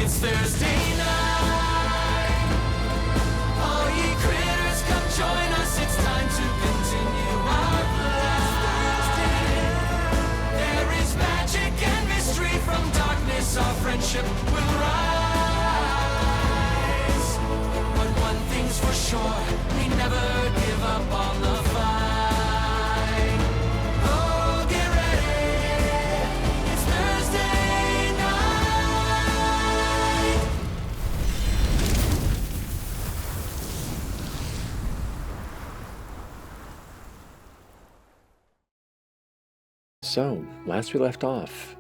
It's Thursday night. All ye critters, come join us. It's time to continue our flight. There is magic and mystery from darkness. Our friendship will rise. But one thing's for sure, we never give up on the fight. Oh, get ready. It's Thursday night. So, last we left off,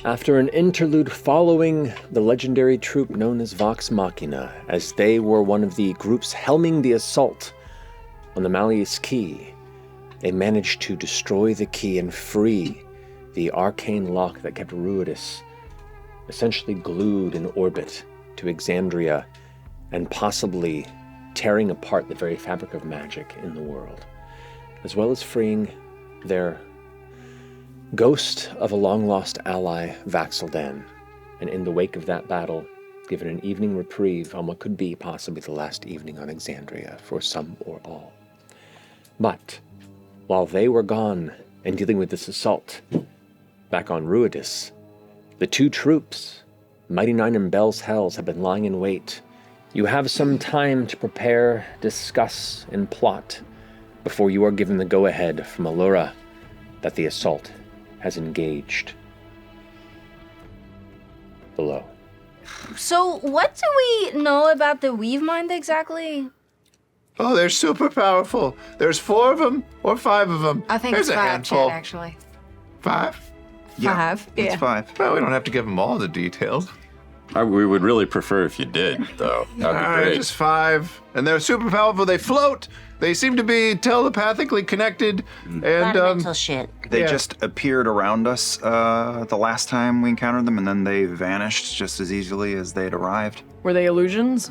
after an interlude following the legendary troop known as Vox Machina, as they were one of the groups helming the assault on the Malleus Key, they managed to destroy the key and free the arcane lock that kept Ruidus essentially glued in orbit to Exandria and possibly tearing apart the very fabric of magic in the world, as well as freeing their ghost of a long-lost ally, Vax'ildan, and in the wake of that battle, given an evening reprieve on what could be possibly the last evening on Exandria for some or all. But while they were gone and dealing with this assault back on Ruidus, the two troops, Mighty Nein and Bell's Hells, have been lying in wait. You have some time to prepare, discuss, and plot before you are given the go-ahead from Allura that the assault has engaged below. So what do we know about the Weavemind exactly? Oh, they're super powerful. There's 4 of them or 5 of them. I think There's it's a 5, handful. Chad, actually. 5? 5, It's 5. Well, we don't have to give them all the details. We would really prefer if you did, though. That'd be great. Just 5. And they're super powerful. They float. They seem to be telepathically connected. And Mental shit. They Yeah. just appeared around us the last time we encountered them, and then they vanished just as easily as they'd arrived. Were they illusions?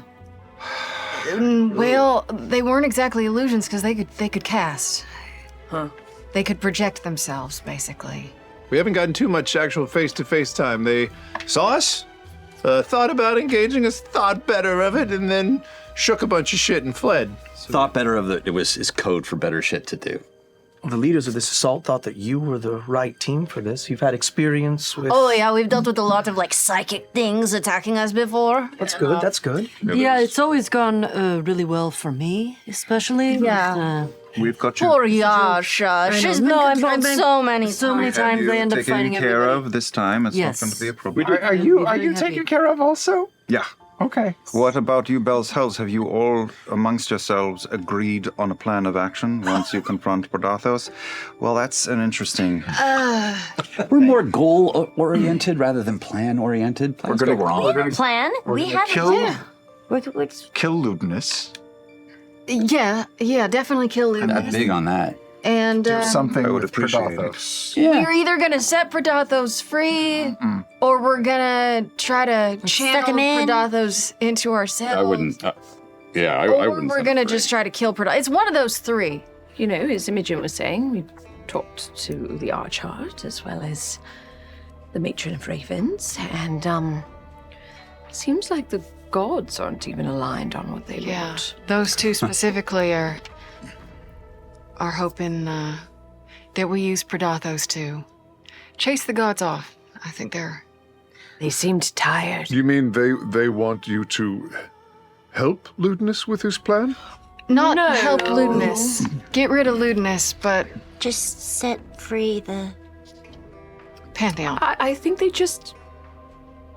Well, they weren't exactly illusions because they could cast. Huh. They could project themselves, basically. we haven't gotten too much actual face-to-face time. They saw us, thought about engaging us, thought better of it, and then shook a bunch of shit and fled. Thought better of it was his code for better shit to do. The leaders of this assault thought that you were the right team for this. You've had experience with... Oh yeah, we've dealt with a lot of like psychic things attacking us before. That's good, that's good. Yeah, it's always gone really well for me, especially. Yeah. We've got you. Poor Yasha. She's been controlled so many so many times. times they end up taken fighting care everybody. of this time. It's Yes. not going to be a problem. Are you taken care of also? Yeah. Okay. What about you, Bell's Hells? Have you all, amongst yourselves, agreed on a plan of action once you confront Bardathos? Well, that's an interesting... We're more goal-oriented rather than plan-oriented. Plans go wrong. Plan? We have kill- it. What's Kill Ludinus. Yeah, definitely kill I'm Ludinus. big on that. And Something I would with appreciate Predathos. we're either gonna set Predathos free, or we're gonna try to channel him in. Predathos into ourselves. I wouldn't. I Or wouldn't. we're gonna just try to kill Predathos. It's one of those 3. You know, as Imogen was saying, we talked to the Archheart as well as the Matron of Ravens, and seems like the gods aren't even aligned on what they want. Those 2 specifically are hoping that we use Predathos to chase the gods off. I think They seemed tired. You mean they want you to help Ludinus with his plan? not help Ludinus, get rid of Ludinus, but Just set free the... Pantheon. I think they just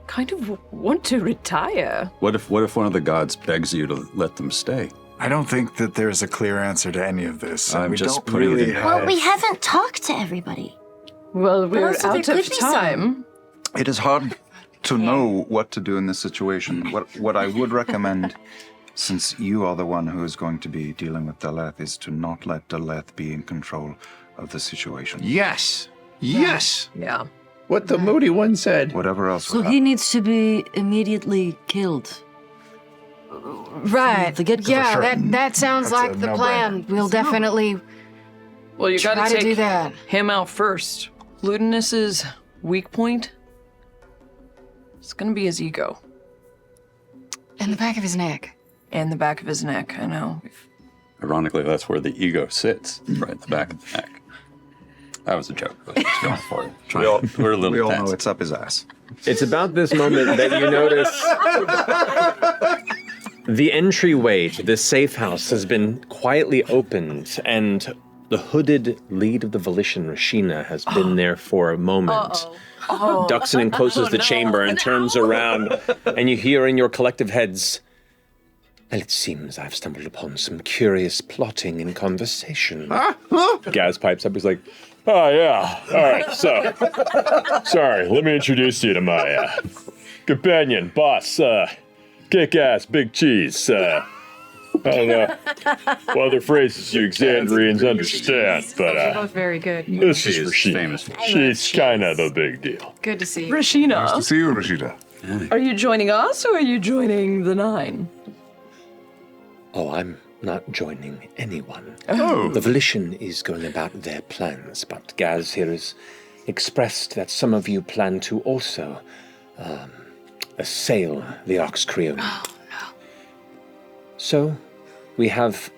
kind of want to retire. What if one of the gods begs you to let them stay? I don't think that there's a clear answer to any of this. I'm we just don't putting it really in- have... Well, we haven't talked to everybody. Well, we're also there out could of be some. time. It is hard to know what to do in this situation. What I would recommend, since you are the one who is going to be dealing with Daleth, is to not let Daleth be in control of the situation. Yes. Yes. Yeah. What the moody one said. Whatever else. So he needs to be immediately killed. Right. The get-go. Yeah, that sounds That's like a the no-brainer. plan. We'll definitely Well, you try gotta to do take that. him out first. Ludinus's weak point is gonna be his ego. And the back of his neck. And the back of his neck, I know. Ironically, that's where the ego sits, right at the back of the neck. That was a joke. I was just going for it. We're a little We all tense. know it's up his ass. It's about this moment that you notice the entryway to this safe house has been quietly opened, and the hooded lead of the Volition, Rashina, has been there for a moment. Ducks in and closes the chamber and turns around, and you hear in your collective heads, "Well, it seems I've stumbled upon some curious plotting and conversation." Gaz pipes up, he's like, "Oh, yeah. All right, so, sorry, let me introduce you to my companion, boss, kick-ass, big cheese. I don't know what other phrases you Xandrians understand, but Both very good. this is Rashina. Famous. She's kind of the big deal." Good to see you. Rashina, See you, Rashida. are you joining us or are you joining the Nine? Oh, I'm not joining anyone. Oh. The Volition is going about their plans, but Gaz here has expressed that some of you plan to also assail the Arx Creonum. Oh, no. So, we have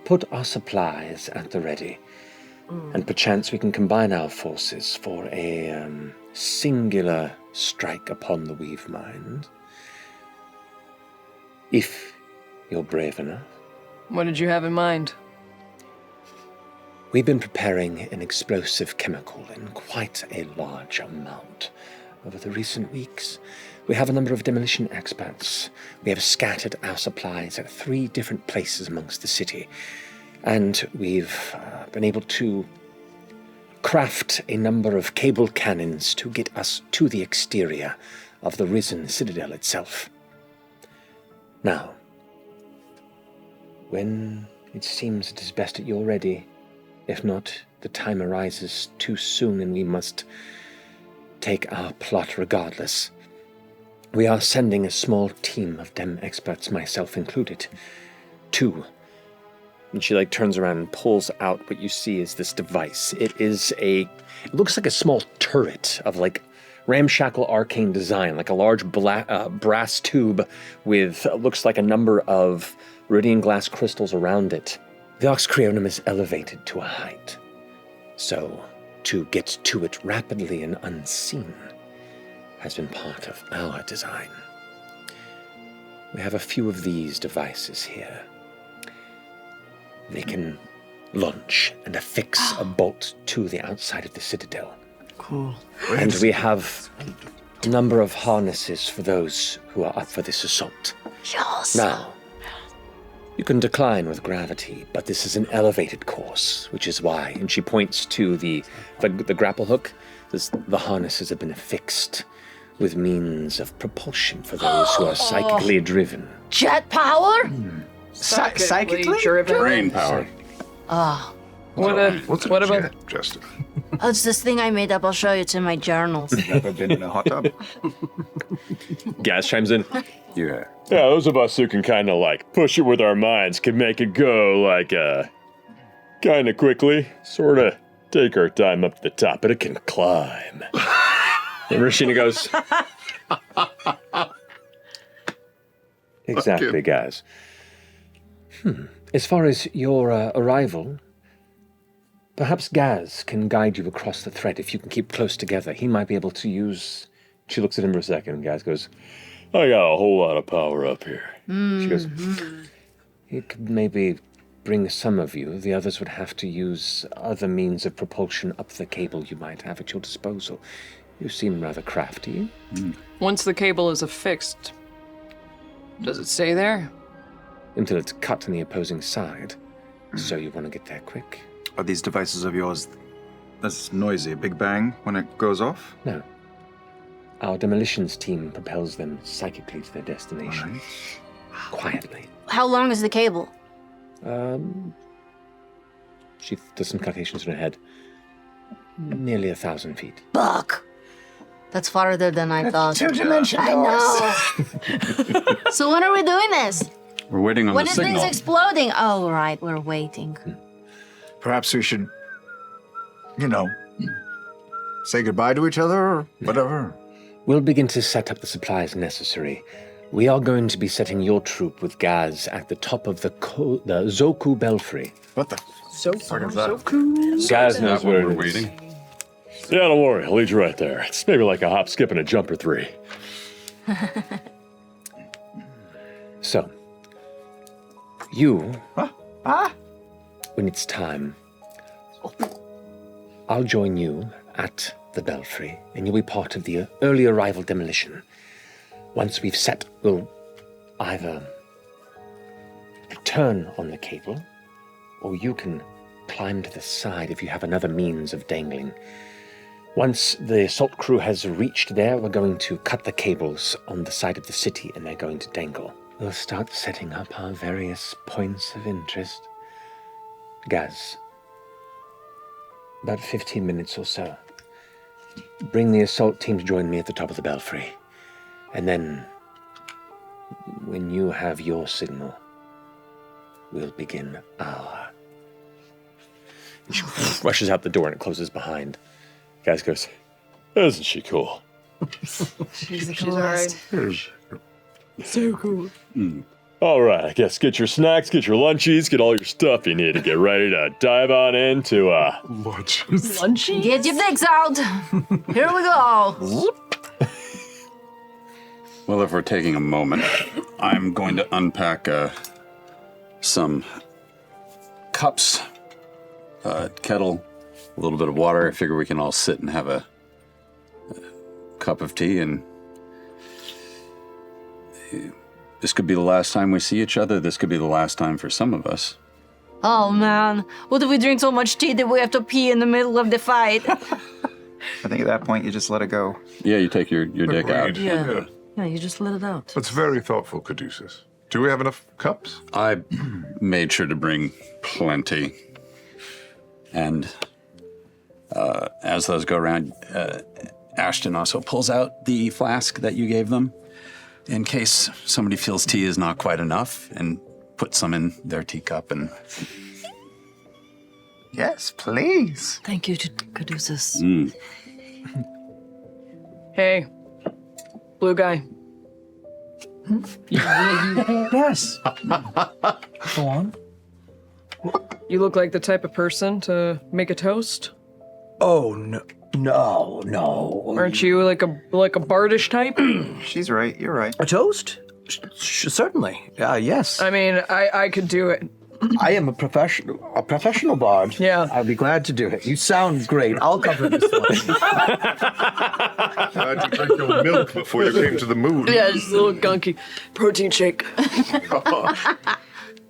put our supplies at the ready, and perchance we can combine our forces for a singular strike upon the Weavemind. If you're brave enough. What did you have in mind? We've been preparing an explosive chemical in quite a large amount over the recent weeks. We have a number of demolition experts. We have scattered our supplies at 3 different places amongst the city. And we've been able to craft a number of cable cannons to get us to the exterior of the risen citadel itself. Now, when it seems it is best that you're ready, if not, the time arises too soon and we must take our plot regardless. We are sending a small team of dem experts, myself included, to... And she turns around and pulls out what you see is this device. It looks like a small turret of ramshackle arcane design, like a large brass tube with looks like a number of radiant glass crystals around it. The Arx Creonum is elevated to a height, so to get to it rapidly and unseen has been part of our design. We have a few of these devices here. They can launch and affix a bolt to the outside of the citadel. Cool. And we have a number of harnesses for those who are up for this assault. Yes. Now, you can decline with gravity, but this is an elevated course, which is why, and she points to the grapple hook, the harnesses have been affixed with means of propulsion for those who are psychically driven. Jet power? Psychically driven. Brain power. What's a jet, Justin? Oh, it's this thing I made up. I'll show you. It's in my journals. Never been in a hot tub? Gaz chimes in. Yeah. Yeah, those of us who can kind of push it with our minds can make it go kind of quickly. Sort of take our time up to the top, but it can climb. And Rashina goes, exactly, guys. As far as your arrival, perhaps Gaz can guide you across the thread if you can keep close together. He might be able to use... She looks at him for a second, and Gaz goes, I got a whole lot of power up here. She goes, he could maybe bring some of you. The others would have to use other means of propulsion up the cable you might have at your disposal. You seem rather crafty. Once the cable is affixed, does it stay there? Until it's cut on the opposing side. So you want to get there quick? Are these devices of yours that's noisy, a big bang when it goes off? No. Our demolitions team propels them psychically to their destination. Quietly. How long is the cable? She does some calculations in her head. Nearly 1,000 feet. Buck. That's farther than I thought. 2-dimensional. I know. So when are we doing this? We're waiting on When the is signal. things exploding? Oh, right. We're waiting. Perhaps we should, say goodbye to each other or whatever. We'll begin to set up the supplies necessary. We are going to be setting your troop with Gaz at the top of the Zoku Belfry. What the? Gaz knows where We're it is. waiting. Yeah, don't worry. I'll lead you right there. It's maybe like a hop, skip, and a jump or 3. So, when it's time, I'll join you at the Belfry, and you'll be part of the early arrival demolition. Once we've set, we'll either turn on the cable, or you can climb to the side if you have another means of dangling. Once the assault crew has reached there, we're going to cut the cables on the side of the city, and they're going to dangle. We'll start setting up our various points of interest. Gaz, about 15 minutes or so. Bring the assault team to join me at the top of the Belfry. And then, when you have your signal, we'll begin our... She rushes out the door and it closes behind. Gaz goes, isn't she cool? She's the coolest. So cool. All right, I guess get your snacks, get your lunchies, get all your stuff you need to get ready to dive on into, Lunchy? Get your dicks out. Here we go. Well, if we're taking a moment, I'm going to unpack some cups, kettle, a little bit of water. I figure we can all sit and have a cup of tea, and this could be the last time we see each other. This could be the last time for some of us. Oh man, what if we drink so much tea that we have to pee in the middle of the fight? I think at that point you just let it go. Yeah, you take your dick out. Yeah. Yeah, you just let it out. That's very thoughtful, Caduceus. Do we have enough cups? I made sure to bring plenty. And as those go around, Ashton also pulls out the flask that you gave them in case somebody feels tea is not quite enough, and puts some in their teacup. And Yes, please. Thank you to Caduceus. Hey, blue guy. Yes. Go on. You look like the type of person to make a toast. Oh, no. Aren't you like a bardish type? She's right. You're right. A toast? Certainly. Yes. I mean, I could do it. I am a professional bard. Yeah. I'd be glad to do it. You sound great. I'll cover this one. I had to drink your milk before you came to the moon. Yeah, just a little gunky protein shake.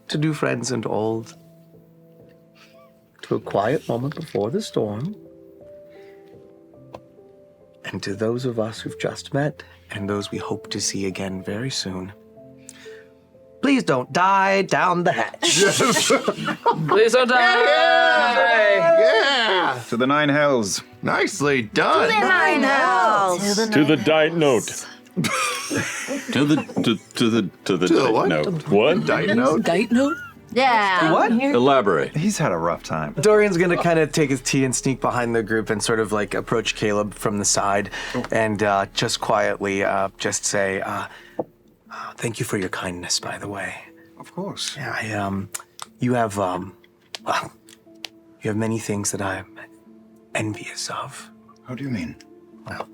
To new friends and old. To a quiet moment before the storm. And to those of us who've just met, and those we hope to see again very soon. Please don't die down the hatch. Please don't die. Yeah! To the 9 hells. Nicely done. I know. To the diet note. to the what? note. What? Diet note? Date note? Yeah. What? Elaborate. He's had a rough time. Dorian's gonna kind of take his tea and sneak behind the group and sort of like approach Caleb from the side and just quietly just say, thank you for your kindness, by the way. Of course. Yeah, you have many things that I'm envious of. How do you mean? Well,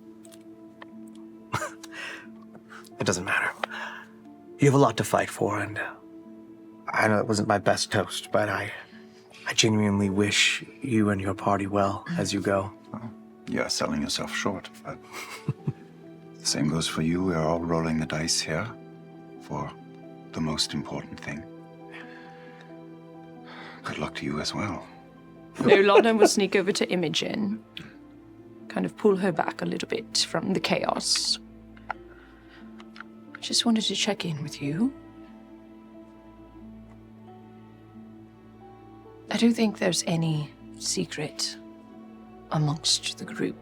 it doesn't matter. You have a lot to fight for, and I know it wasn't my best toast, but I genuinely wish you and your party well as you go. Well, you're selling yourself short, but the same goes for you. We're all rolling the dice here for the most important thing. Good luck to you as well. Lana will sneak over to Imogen, kind of pull her back a little bit from the chaos. Just wanted to check in with you. I don't think there's any secret amongst the group.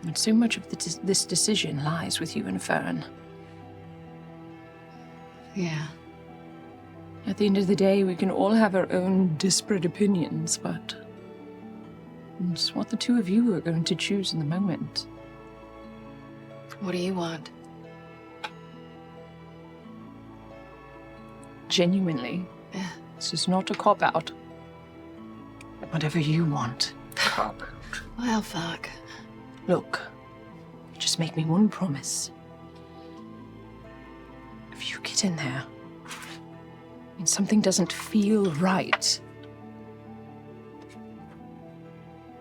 And so much of this decision lies with you and Fern. Yeah. At the end of the day, we can all have our own disparate opinions, but it's what the two of you are going to choose in the moment. What do you want? Genuinely. This is not a cop-out. Whatever you want. Cop-out. Well, fuck. Look, just make me one promise. If you get in there and something doesn't feel right,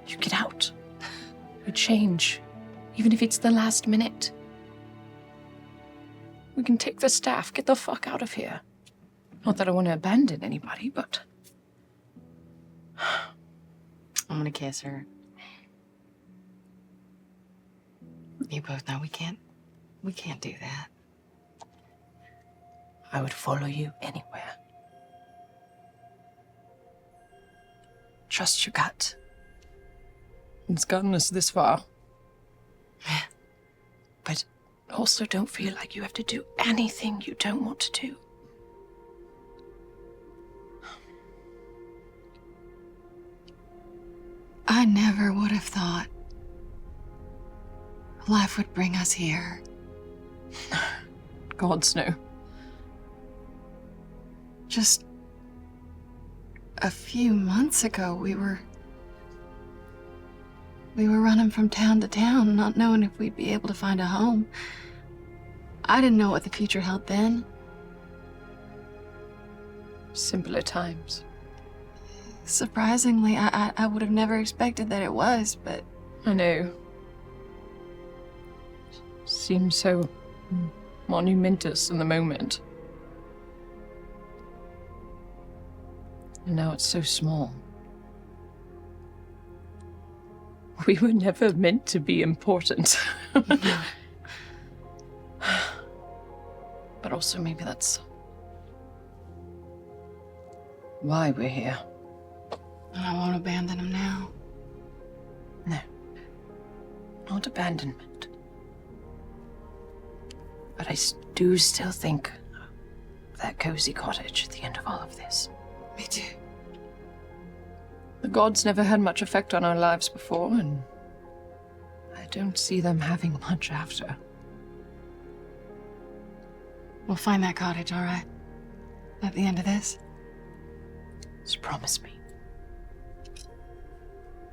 you get out. You change, even if it's the last minute. We can take the staff, get the fuck out of here. Not that I want to abandon anybody, but... I'm gonna kiss her. You both know we can't do that. I would follow you anywhere. Trust your gut. It's gotten us this far. But also don't feel like you have to do anything you don't want to do. I never would have thought life would bring us here. Gods know. Just a few months ago, we were running from town to town, not knowing if we'd be able to find a home. I didn't know what the future held then. Simpler times. Surprisingly, I would have never expected that it was, but... I know. Seems so monumentous in the moment. And now it's so small. We were never meant to be important. But also maybe that's why we're here. And I won't abandon him now. No. Not abandonment. But I do still think of that cozy cottage at the end of all of this. Me too. The gods never had much effect on our lives before, and I don't see them having much after. We'll find that cottage, all right? At the end of this? Just promise me.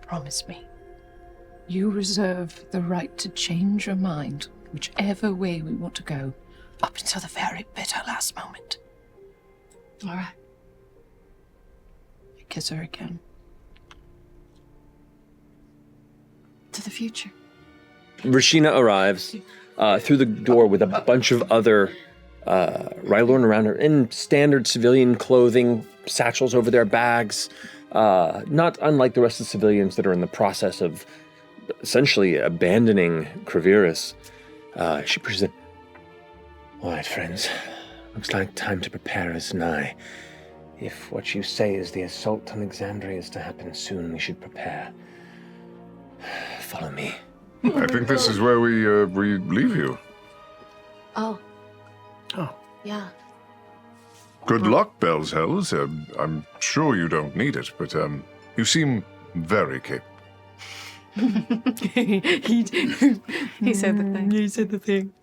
Promise me. You reserve the right to change your mind whichever way we want to go, up until the very bitter last moment. All right. You kiss her again. To the future. Rashina arrives through the door with a bunch of other Rylorn around her in standard civilian clothing, satchels over their bags, not unlike the rest of the civilians that are in the process of essentially abandoning Creviris. She presents, all right, friends, looks like time to prepare is nigh. If what you say is the assault on Exandria is to happen soon, we should prepare. Follow me. I think this is where we leave you. Oh. Oh. Yeah. Good luck, Bellshells. I'm sure you don't need it, but you seem very capable. He said the thing. He said the thing.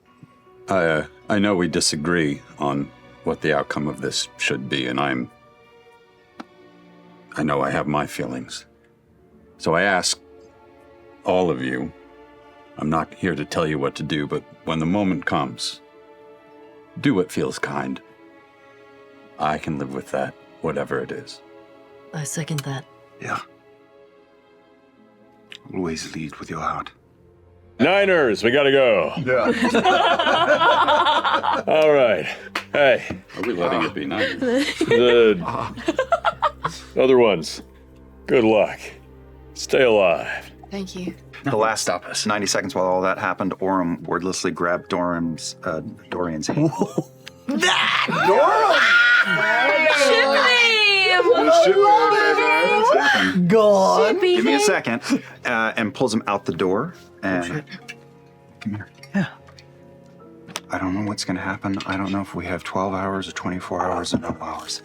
I know we disagree on what the outcome of this should be, and I know I have my feelings. So I ask all of you, I'm not here to tell you what to do, but when the moment comes, do what feels kind. I can live with that, whatever it is. I second that. Yeah. Always lead with your heart. Niners, we gotta go. Yeah. All right. Hey, Are we letting it be nice? the other ones, good luck. Stay alive. Thank you. The last 90 seconds while all that happened, Orem wordlessly grabbed Dorian's hand. God. Give me a second. And pulls him out the door. And come here. Yeah. I don't know what's going to happen. I don't know if we have 12 hours or 24 hours or no hours.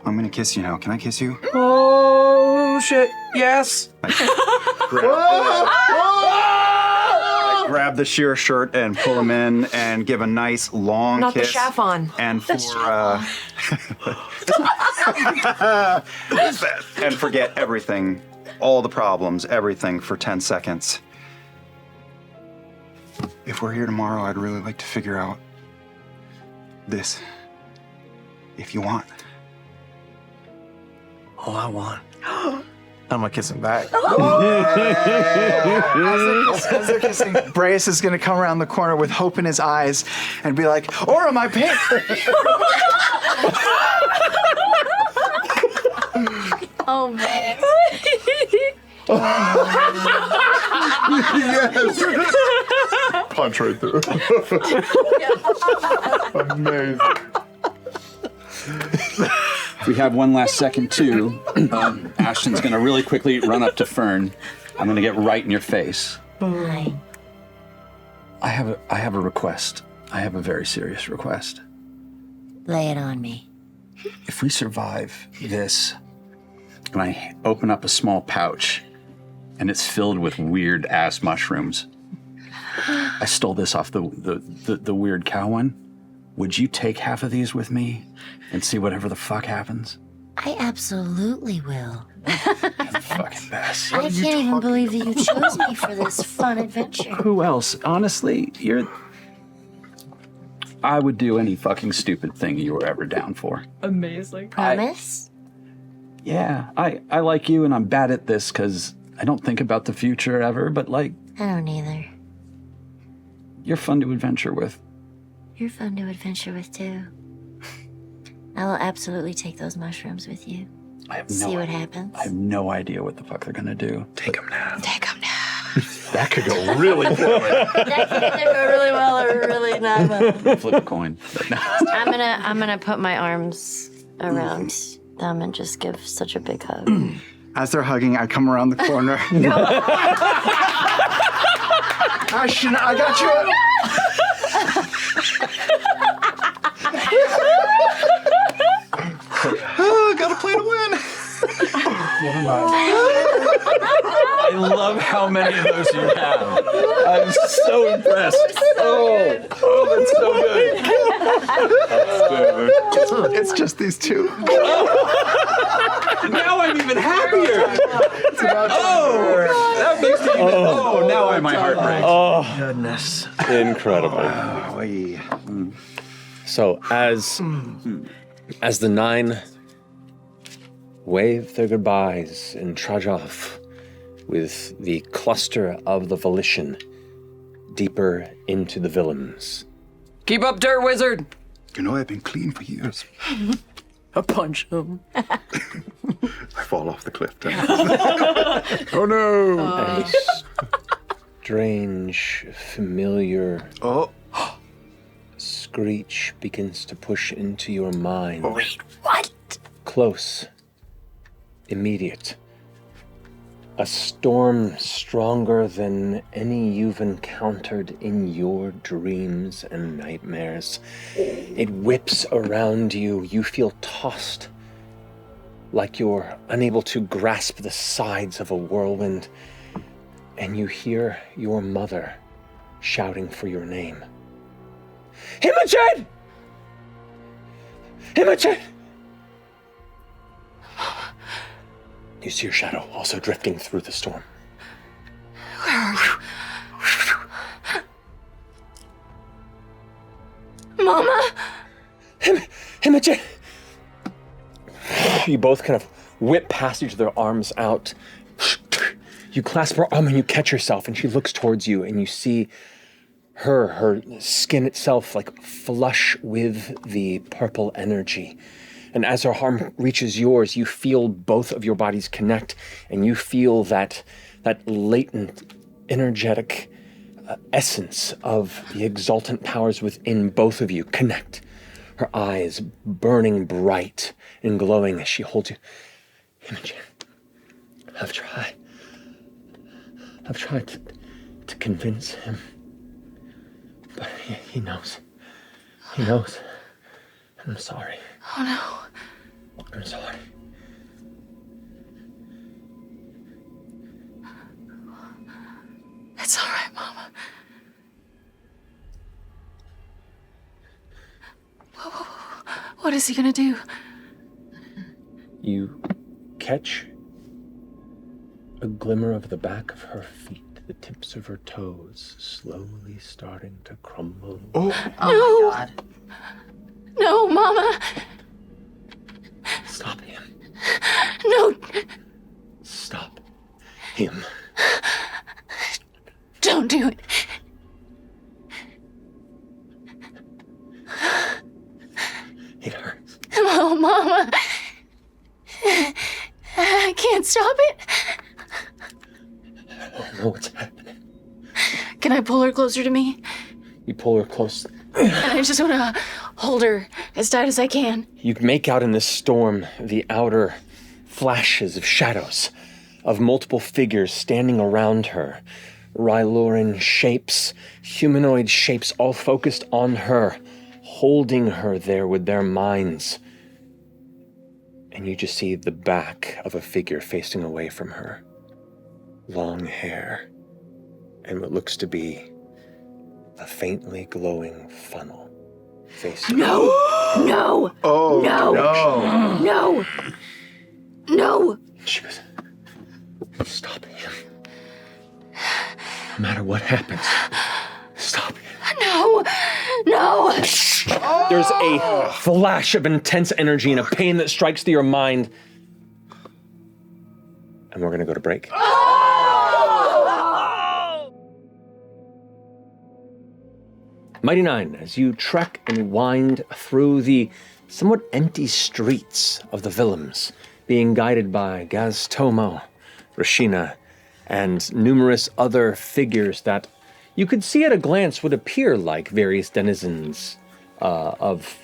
I'm going to kiss you now. Can I kiss you? Oh, shit. Yes. I grab the sheer shirt and pull him in and give a nice long Not kiss. the chiffon. And and forget everything, all the problems, everything for 10 seconds. If we're here tomorrow, I'd really like to figure out this. If you want. All I want. I'm gonna kiss him back. As they're kissing, Brace is gonna come around the corner with hope in his eyes and be like, Aura, my pink! Oh, man. Yes! Punch right through. Amazing. We have one last second, too. Ashton's going to really quickly run up to Fern. I'm going to get right in your face. Hi. I have a request. I have a very serious request. Lay it on me. If we survive this, and I open up a small pouch, and it's filled with weird-ass mushrooms. I stole this off the weird cow one. Would you take half of these with me and see whatever the fuck happens? I absolutely will. You're the fucking best. I can't even believe that you chose me for this fun adventure. Who else? Honestly, I would do any fucking stupid thing you were ever down for. Amazing. Promise? Yeah, I like you and I'm bad at this because I don't think about the future ever, but like... I don't either. You're fun to adventure with. You're fun to adventure with, too. I will absolutely take those mushrooms with you. See what happens. I have no idea what the fuck they're gonna do. Take them now. Take them now. That could go really poorly. That could either go really well or really not well. Flip a coin. I'm gonna put my arms around them and just give such a big hug. As they're hugging, I come around the corner. Ashton, I got you. Gotta play to win. I love how many of those you have. I'm so impressed. Oh, that's so good. It's just these two. Now I'm even happier. That makes me even. Oh, now my heart breaks. Oh, Goodness. incredible. So as the 9 wave their goodbyes and trudge off with the cluster of the Volition deeper into the Villums. Keep up, dirt wizard. You know, I've been clean for years. I punch him. I fall off the cliff. Oh no! A strange, familiar screech begins to push into your mind. Wait, what? Close. Immediate. A storm stronger than any you've encountered in your dreams and nightmares. It whips around you. You feel tossed like you're unable to grasp the sides of a whirlwind. And you hear your mother shouting for your name. Imogen! Imogen! You see your shadow also drifting through the storm. Where are you? Mama? Imogen! You both kind of whip past each other, arms out. You clasp her arm and you catch yourself, and she looks towards you, and you see her skin itself like flush with the purple energy. And as her arm reaches yours, you feel both of your bodies connect, and you feel that latent, energetic essence of the exultant powers within both of you connect. Her eyes burning bright and glowing as she holds you. Imogen, I've tried to convince him, but he knows. He knows. I'm sorry. Oh no. I'm sorry. It's all right, Mama. What is he gonna do? You catch a glimmer of the back of her feet, the tips of her toes slowly starting to crumble. Oh my God. No, Mama. Stop him. No. Stop him. Don't do it. It hurts. Oh, Mama. I can't stop it. I don't know what's happening. Can I pull her closer to me? You pull her close. And I just want to hold her as tight as I can. You make out in this storm the outer flashes of shadows of multiple figures standing around her. Ryloran shapes, humanoid shapes, all focused on her, holding her there with their minds. And you just see the back of a figure facing away from her. Long hair, and what looks to be a faintly glowing funnel facing. No! No! Oh, no! No! No! She goes, stop him. No matter what happens, stop him. No! No! There's a flash of intense energy and a pain that strikes to your mind. And we're going to go to break. Mighty Nein, as you trek and wind through the somewhat empty streets of the Willems, being guided by Gaz Tomo, Rashina, and numerous other figures that you could see at a glance would appear like various denizens of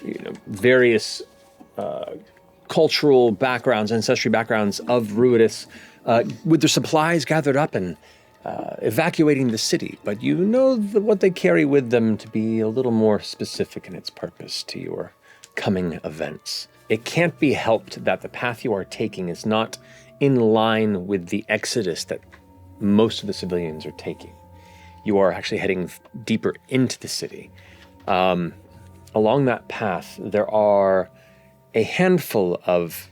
various cultural backgrounds, ancestry backgrounds of Ruidus, with their supplies gathered up and evacuating the city. But you know what they carry with them to be a little more specific in its purpose to your coming events. It can't be helped that the path you are taking is not in line with the exodus that most of the civilians are taking. You are actually heading deeper into the city. Along that path, there are a handful of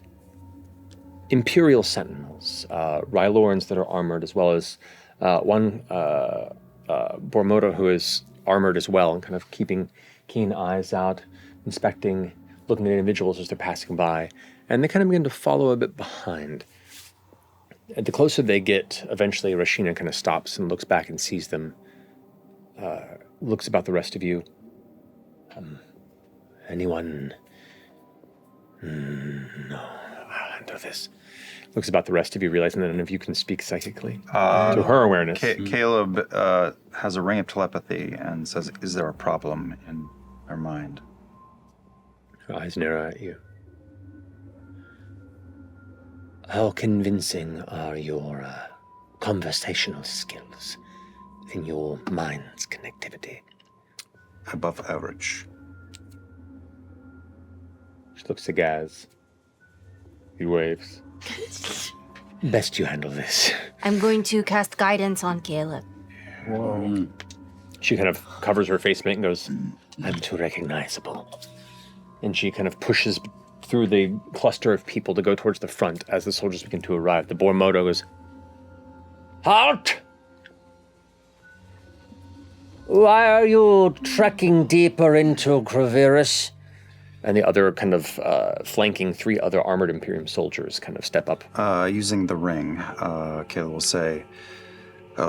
Imperial sentinels, Rylorans that are armored, as well as one Bormodo who is armored as well, and kind of keeping keen eyes out, inspecting, looking at individuals as they're passing by. And they kind of begin to follow a bit behind. The closer they get, eventually Rashina kind of stops and looks back and sees them, looks about the rest of you. Anyone? No, I'll handle this. Looks about the rest of you, realizing that none of you can speak psychically. To her awareness. Caleb has a ring of telepathy and says, is there a problem in her mind? Her eyes narrow at you. How convincing are your conversational skills in your mind's connectivity? Above average. She looks at Gaz. He waves. Best you handle this. I'm going to cast guidance on Caleb. Whoa. She kind of covers her face and goes, I'm too recognizable. And she kind of pushes through the cluster of people to go towards the front as the soldiers begin to arrive. The Bormodo goes, Halt! Why are you trekking deeper into Gravirus? And the other kind of flanking three other armored Imperium soldiers kind of step up. Using the ring, Caleb will say,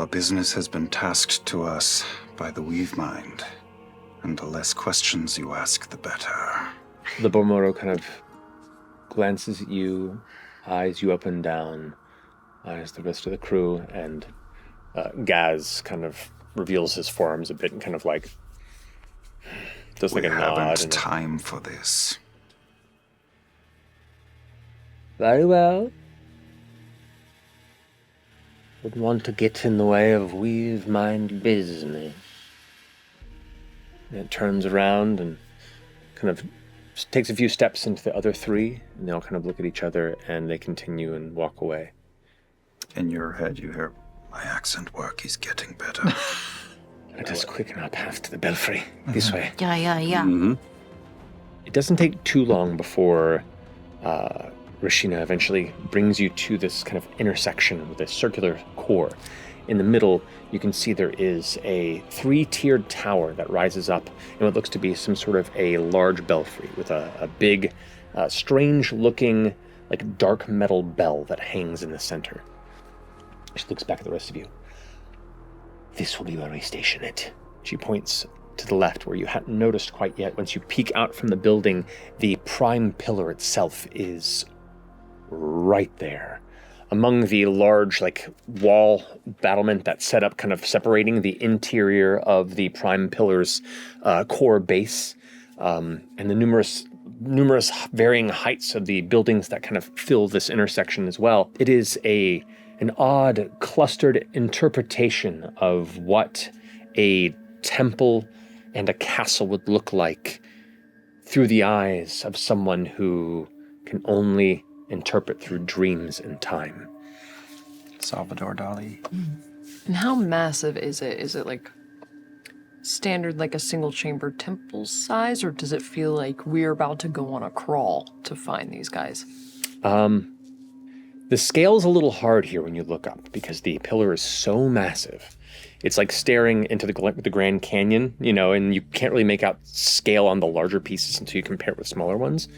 business has been tasked to us by the Weavemind, and the less questions you ask, the better. The Bormodo kind of glances at you, eyes you up and down, eyes the rest of the crew, and Gaz kind of reveals his forearms a bit and kind of like does like a nod. We haven't time for this. Very well. Wouldn't want to get in the way of Weavemind business. And it turns around and kind of takes a few steps into the other three, and they all kind of look at each other and they continue and walk away. In your head, you hear, my accent work is getting better. Let us quicken our path to the belfry. This way. Yeah. Mm-hmm. it doesn't take too long before Rashina eventually brings you to this kind of intersection with a circular core. In the middle, you can see there is a 3-tiered tower that rises up in what looks to be some sort of a large belfry with a big, strange-looking, like dark metal bell that hangs in the center. She looks back at the rest of you. This will be where we station it. She points to the left, where you hadn't noticed quite yet. Once you peek out from the building, the prime pillar itself is right there. Among the large, like, wall battlement that's set up, kind of separating the interior of the prime pillar's core base, and the numerous varying heights of the buildings that kind of fill this intersection as well. It is an odd, clustered interpretation of what a temple and a castle would look like through the eyes of someone who can only interpret through dreams and time. Salvador Dali. And how massive is it? Is it like standard, like a single chamber temple size, or does it feel like we're about to go on a crawl to find these guys? The scale's a little hard here when you look up because the pillar is so massive. It's like staring into the Grand Canyon, and you can't really make out scale on the larger pieces until you compare it with smaller ones.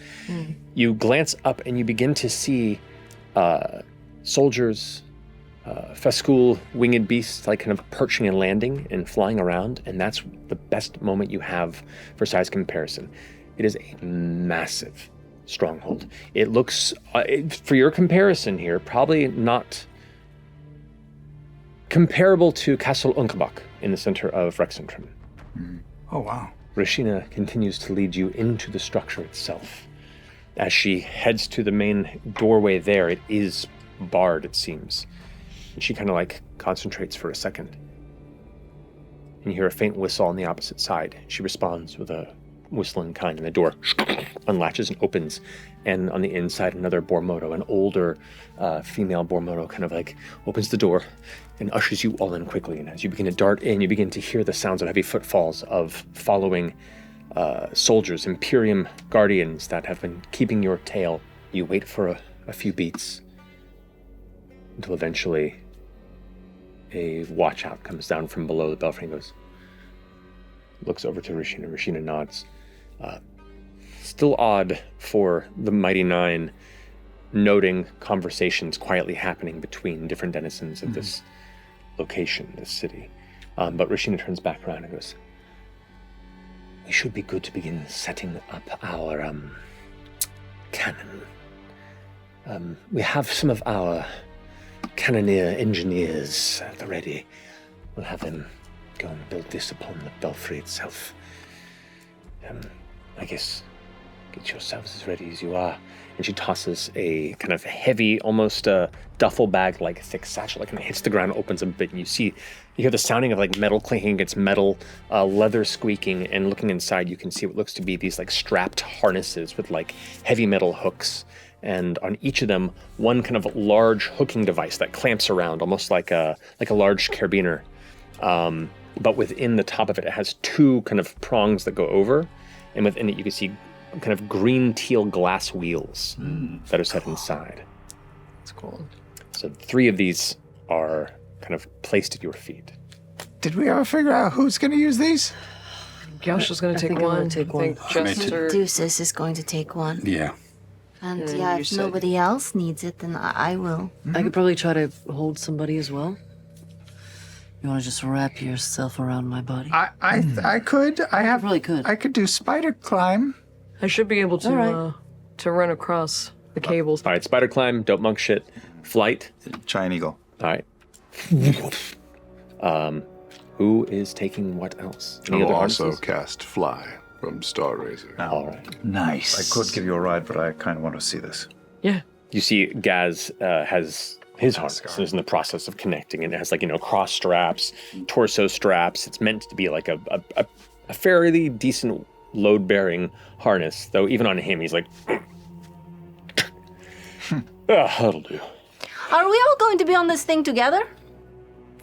You glance up and you begin to see soldiers, Fescul winged beasts, like kind of perching and landing and flying around, and that's the best moment you have for size comparison. It is a massive stronghold. It looks, for your comparison here, probably not comparable to Castle Unkabak in the center of Rexentrum. Oh, wow. Rashina continues to lead you into the structure itself. As she heads to the main doorway there, it is barred, it seems. And she kind of like concentrates for a second. And you hear a faint whistle on the opposite side. She responds with a whistling kind, and the door unlatches and opens. And on the inside, another Bormodo, an older female Bormodo, kind of like opens the door and ushers you all in quickly. And as you begin to dart in, you begin to hear the sounds of heavy footfalls of following soldiers, Imperium guardians that have been keeping your tail. You wait for a few beats until eventually a watch-out comes down from below the belfry and looks over to Rashina. Rashina nods. Still odd for the Mighty Nein noting conversations quietly happening between different denizens of this location, this city. But Rashina turns back around and goes, we should be good to begin setting up our cannon. We have some of our cannoneer engineers at the ready. We'll have them go and build this upon the belfry itself. I guess get yourselves as ready as you are. And she tosses a kind of heavy, almost a duffel bag like thick satchel, like, and it hits the ground, opens a bit, and you hear the sounding of like metal clinking against metal, leather squeaking, and looking inside you can see what looks to be these like strapped harnesses with like heavy metal hooks. And on each of them, one kind of large hooking device that clamps around, almost like a large carabiner. But within the top of it, it has two kind of prongs that go over, and within it you can see kind of green teal glass wheels that are set inside. That's cool. So 3 of these are kind of placed at your feet. Did we ever figure out who's going to use these? Josh is going to take one. Deuces is going to take one. Yeah. And yeah, if nobody else needs it, then I will. I could probably try to hold somebody as well. You want to just wrap yourself around my body? I could. Really could. I could do spider climb. I should be able to to run across the cables. All right, spider climb, dope monk shit, flight. Giant eagle. All right. Who is taking what else? I will also cast fly from Star Razor. All right. Nice. I could give you a ride, but I kind of want to see this. Yeah. You see Gaz has his harness and is in the process of connecting, and it has like, cross straps, torso straps. It's meant to be like a fairly decent load-bearing harness, though even on him, he's like, that'll do. Are we all going to be on this thing together?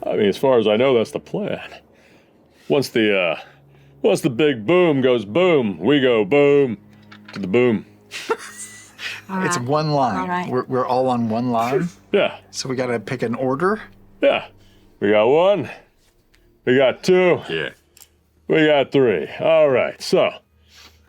I mean, as far as I know, that's the plan. Once the big boom goes boom, we go boom. To the boom. It's one line. All right. We're all on one line. Yeah. So we got to pick an order. Yeah. We got 1. We got 2. Yeah. We got 3. All right. So,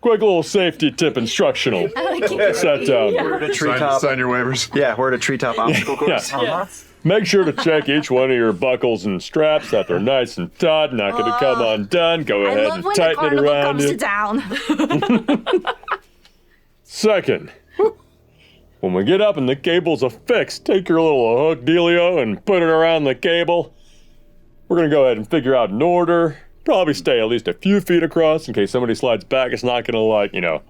quick little safety tip instructional. Set down. We're at a treetop. Sign your waivers. Yeah, we're at a treetop obstacle course. Yeah. Make sure to check each one of your buckles and straps that they're nice and taut, not going to come undone. Go I ahead love and when the tighten it carnival around comes you. to town. Second, when we get up and the cable's affixed, take your little hook dealio and put it around the cable. We're going to go ahead and figure out an order. Probably stay at least a few feet across in case somebody slides back. It's not going to,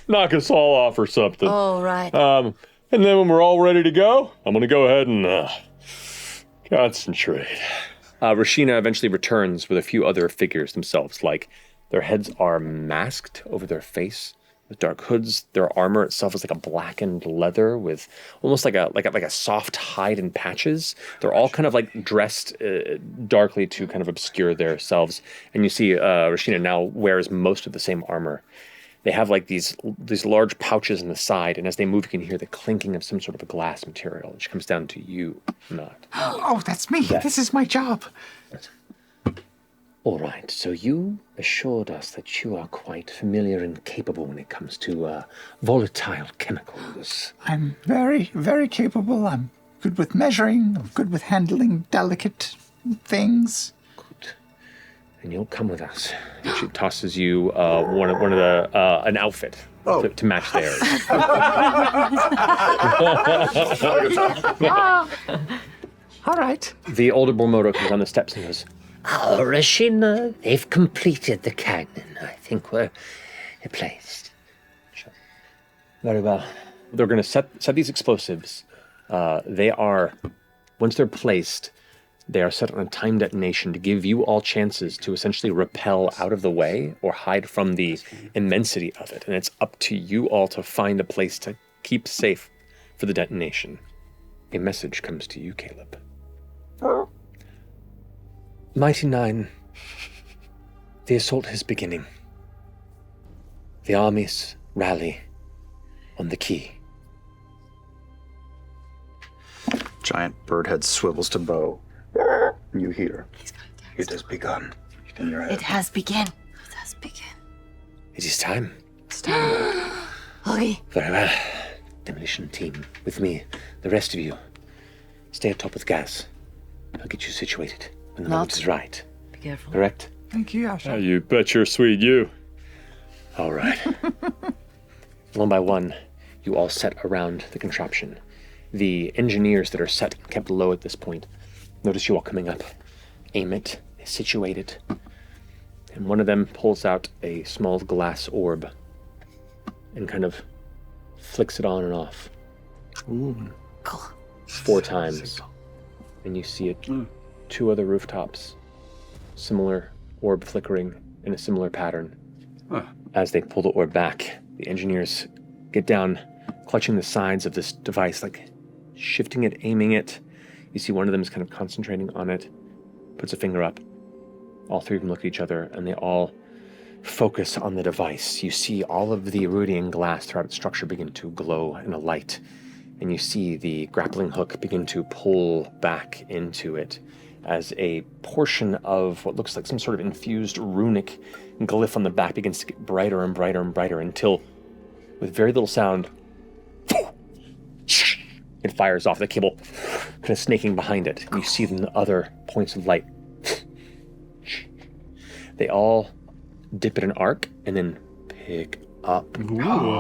knock us all off or something. Oh, right. And then when we're all ready to go, I'm going to go ahead and concentrate. Rashina eventually returns with a few other figures themselves, like their heads are masked over their face with dark hoods. Their armor itself is like a blackened leather with almost like a soft hide and patches. They're all kind of like dressed darkly to kind of obscure themselves. And you see Rashina now wears most of the same armor. They have like these large pouches in the side, and as they move, you can hear the clinking of some sort of a glass material, which comes down to you, not. Oh, that's me. Yes. This is my job. All right, so you assured us that you are quite familiar and capable when it comes to volatile chemicals. I'm very, very capable. I'm good with measuring. I'm good with handling delicate things. And you'll come with us. And she tosses you an outfit to match theirs. All right. The older Bormodo comes down the steps and goes, "Oh, Rashina, they've completed the cannon. I think we're placed." Very well. They're going to set these explosives. Once they're placed, they are set on a time detonation to give you all chances to essentially repel out of the way or hide from the immensity of it. And it's up to you all to find a place to keep safe for the detonation. A message comes to you, Caleb. Mighty Nein, the assault is beginning. The armies rally on the key. Giant bird head swivels to bow. You hear, it has begun in your head. It has begun. It is time. It's time. Okay. Very well. Demolition team, with me. The rest of you, stay atop with Gaz. I'll get you situated when the moment is right. Be careful. Correct? Thank you, Yasha. You bet you're sweet, you. All right. One by one, you all set around the contraption. The engineers that are set and kept low at this point notice you all coming up. Aim it, situate it, and one of them pulls out a small glass orb and kind of flicks it on and off. Ooh. 4 times. And you see it. 2 other rooftops. Similar orb flickering in a similar pattern. As they pull the orb back, the engineers get down, clutching the sides of this device, like shifting it, aiming it. You see one of them is kind of concentrating on it, puts a finger up. All 3 of them look at each other, and they all focus on the device. You see all of the Rudian glass throughout its structure begin to glow in a light, and you see the grappling hook begin to pull back into it as a portion of what looks like some sort of infused runic glyph on the back begins to get brighter and brighter and brighter until, with very little sound, it fires off, the cable kind of snaking behind it. And you see the other points of light. They all dip at an arc and then pick up.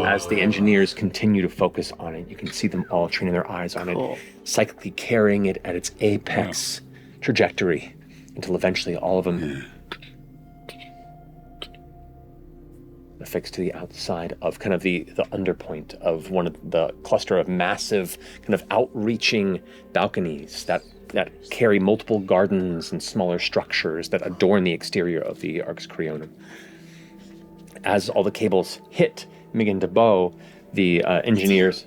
As the engineers continue to focus on it, you can see them all training their eyes on it, cyclically carrying it at its apex trajectory until eventually all of them affixed to the outside of kind of the underpoint of one of the cluster of massive kind of outreaching balconies that carry multiple gardens and smaller structures that adorn the exterior of the Arx Creonum. As all the cables hit and begin to bow, the engineers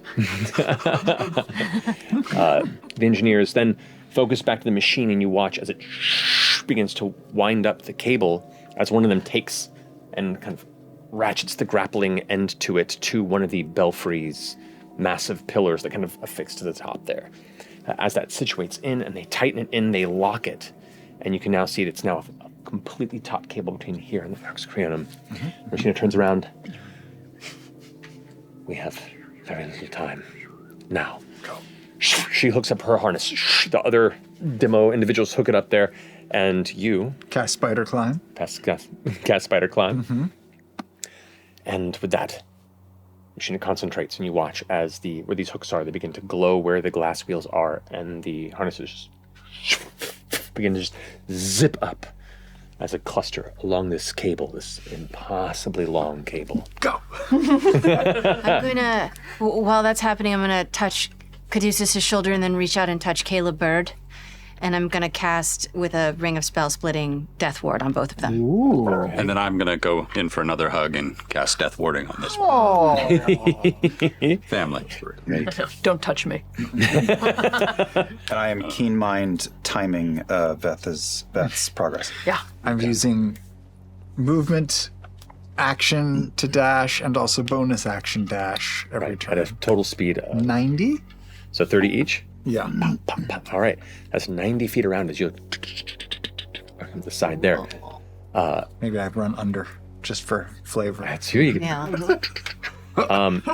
then focus back to the machine, and you watch as it begins to wind up the cable as one of them takes and kind of ratchets the grappling end to it to one of the belfry's massive pillars that kind of affix to the top there. As that situates in and they tighten it in, they lock it. And you can now see it's now a completely taut cable between here and the Arx Creonum. Rashina turns around. We have very little time. Now. Go. She hooks up her harness. The other demo individuals hook it up there. And you... Cast Spider Climb. Cast Spider Climb. And with that, Rashina concentrates and you watch as where these hooks are, they begin to glow where the glass wheels are, and the harnesses just begin to just zip up as a cluster along this cable, this impossibly long cable. Go! While that's happening, I'm gonna touch Caduceus' shoulder and then reach out and touch Caleb Bird. And I'm gonna cast with a Ring of Spell Splitting Death Ward on both of them. Ooh. And then I'm gonna go in for another hug and cast Death Warding on this one. Oh. Family. Right. Don't touch me. And I am keen mind timing Veth's progress. Yeah. I'm using movement, action to dash, and also bonus action dash every turn. At a total speed of 90? So 30 each? Yeah. All right. That's 90 feet around as you on the side there. Maybe I run under just for flavor. That's you.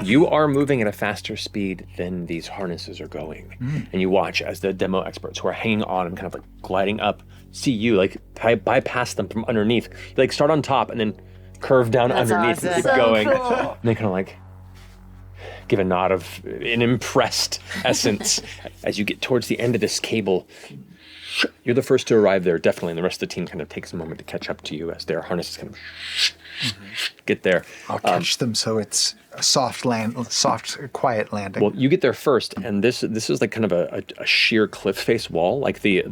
You are moving at a faster speed than these harnesses are going. And you watch as the demo experts who are hanging on and kind of like gliding up see you like bypass them from underneath. You like start on top and then curve down underneath and keep going. Cool. And they kind of like give a nod of an impressed essence as you get towards the end of this cable. You're the first to arrive there, definitely, and the rest of the team kind of takes a moment to catch up to you as their harnesses kind of get there. I'll catch them so it's a soft, quiet landing. Well, you get there first, and this is like kind of a sheer cliff face wall. Like the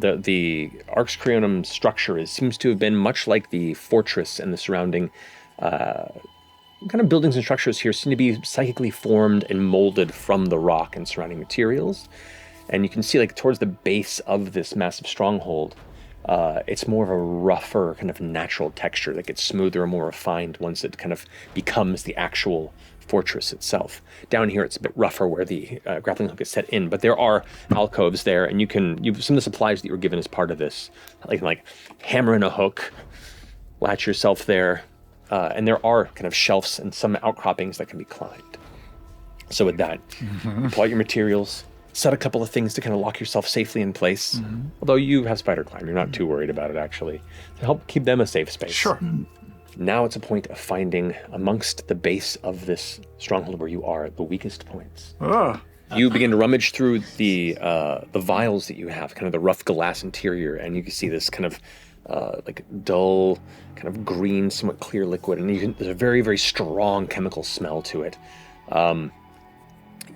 Arx Creonum structure seems to have been much like the fortress and the surrounding kind of buildings and structures here seem to be psychically formed and molded from the rock and surrounding materials. And you can see like towards the base of this massive stronghold, it's more of a rougher kind of natural texture that gets smoother and more refined once it kind of becomes the actual fortress itself. Down here it's a bit rougher where the grappling hook is set in, but there are alcoves there, and some of the supplies that you were given as part of this, like hammer in a hook, latch yourself there, and there are kind of shelves and some outcroppings that can be climbed. So with that, pull out your materials, set a couple of things to kind of lock yourself safely in place. Although you have spider climb, you're not too worried about it actually, to help keep them a safe space. Sure. Now it's a point of finding amongst the base of this stronghold where you are the weakest points. You begin to rummage through the vials that you have, kind of the rough glass interior, and you can see this kind of like dull, kind of green, somewhat clear liquid, and there's a very, very strong chemical smell to it.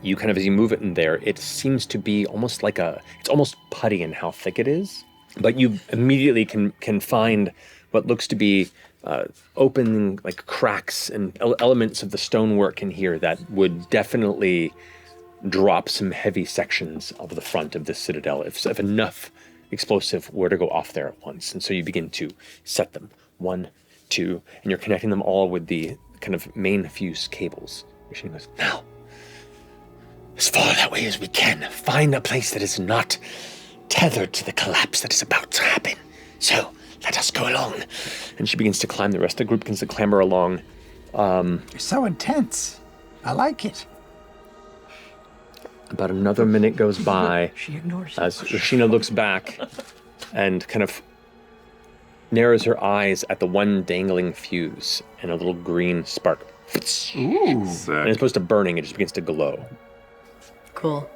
You kind of, as you move it in there, it seems to be almost like it's almost putty in how thick it is, but you immediately can find what looks to be open like cracks and elements of the stonework in here that would definitely drop some heavy sections of the front of this citadel if enough explosive were to go off there at once. And so you begin to set them, 1, 2, and you're connecting them all with the kind of main fuse cables. She goes, now, as far that way as we can, find a place that is not tethered to the collapse that is about to happen. So let us go along. And she begins to climb. The rest of the group begins to clamber along. You're so intense. I like it. About another minute goes by. She ignores as Rashina looks back and kind of narrows her eyes at the one dangling fuse, and a little green spark. Ooh. And as opposed to burning, it just begins to glow. Cool.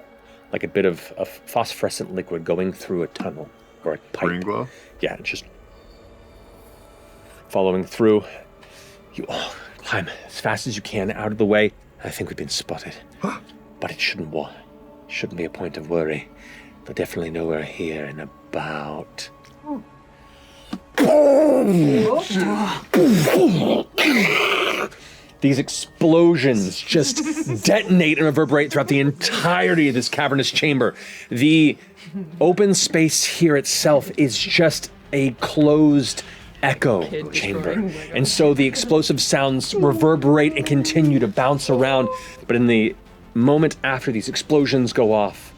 Like a bit of phosphorescent liquid going through a tunnel or a pipe. Green glow? Yeah, it's just following through. You all climb as fast as you can out of the way. I think we've been spotted. But it shouldn't be a point of worry. They'll definitely know we're here in about... These explosions just detonate and reverberate throughout the entirety of this cavernous chamber. The open space here itself is just a closed echo chamber. And so the explosive sounds reverberate and continue to bounce around. But in the moment after these explosions go off,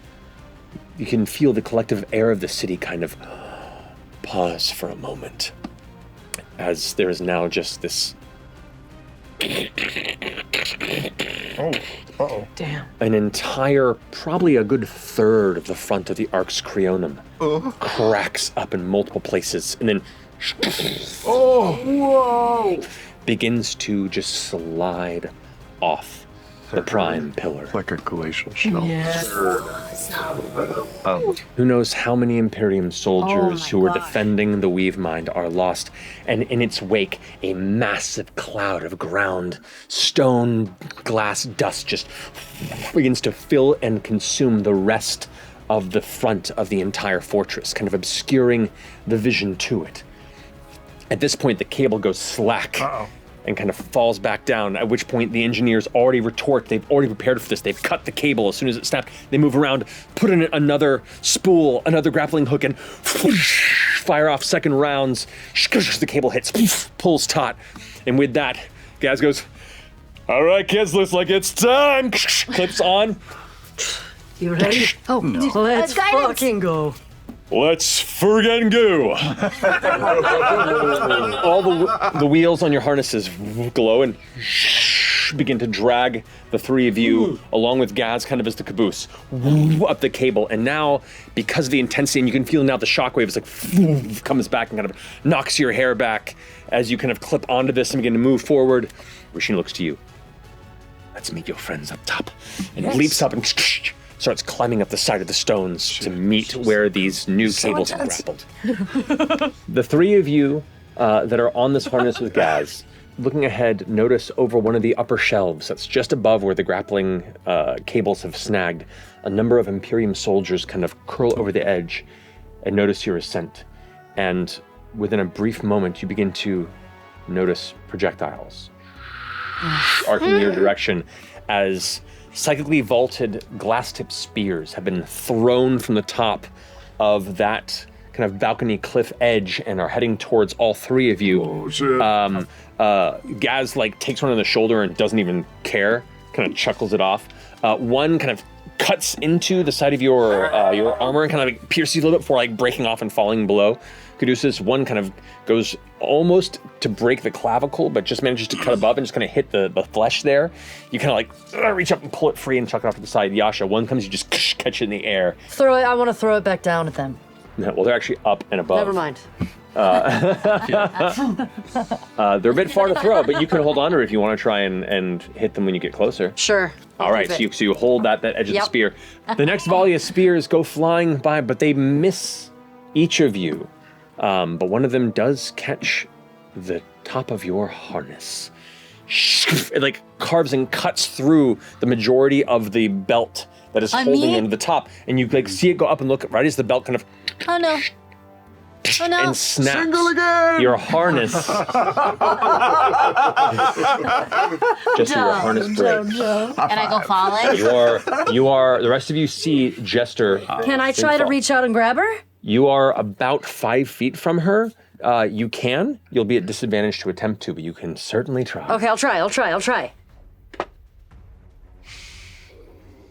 you can feel the collective air of the city kind of pause for a moment, as there is now just this Damn. an entire, probably a good third of the front of the Arx Creonum cracks up in multiple places, and then Whoa! begins to just slide off the prime pillar. Like a glacial shelf. Who knows how many Imperium soldiers my who were God. defending the Weavemind are lost, and in its wake, a massive cloud of ground, stone, glass dust just begins to fill and consume the rest of the front of the entire fortress, kind of obscuring the vision to it. At this point, the cable goes slack. And kind of falls back down, at which point the engineers already retort. They've already prepared for this. They've cut the cable as soon as it snapped. They move around, put in another spool, another grappling hook, and fire off second rounds. The cable hits, pulls taut. And with that, Gaz goes, "All right, kids, looks like it's time." Clips on. You ready? Oh, let's fucking go. Let's friggin' go. All the wheels on your harnesses glow and begin to drag the three of you, along with Gaz kind of as the caboose, up the cable. And now, because of the intensity, and you can feel now the shockwave is like comes back and kind of knocks your hair back as you kind of clip onto this and begin to move forward. Rashina looks to you. "Let's meet your friends up top." And leaps up and starts climbing up the side of the stones to meet where these new cables are grappled. The three of you that are on this harness with Gaz, looking ahead, notice over one of the upper shelves that's just above where the grappling cables have snagged, a number of Imperium soldiers kind of curl over the edge and notice your ascent. And within a brief moment, you begin to notice projectiles arcing in your direction as psychically vaulted glass-tipped spears have been thrown from the top of that kind of balcony cliff edge and are heading towards all three of you. Oh, shit. Gaz takes one on the shoulder and doesn't even care, kind of chuckles it off. One kind of cuts into the side of your armor and kind of pierces you a little bit before breaking off and falling below. Caduceus, one kind of goes almost to break the clavicle, but just manages to cut above and just kind of hit the flesh there. You kind of reach up and pull it free and chuck it off to the side. Yasha, one comes, you just catch it in the air. Throw it. I want to throw it back down at them. No, well, they're actually up and above. Never mind. They're a bit far to throw, but you can hold on to it if you want to try and hit them when you get closer. Sure. All right, so you hold that edge of the spear. The next volley of spears go flying by, but they miss each of you. But one of them does catch the top of your harness. It carves and cuts through the majority of the belt that is holding into the top. And you see it go up and look right as the belt kind of Oh no. Oh no. and snaps. Single again! Your harness. Just your harness breaks. And I go falling. You are, the rest of you see Jester. Can I try to reach out and grab her? You are about 5 feet from her. You can. You'll be at disadvantage to attempt to, but you can certainly try. Okay, I'll try.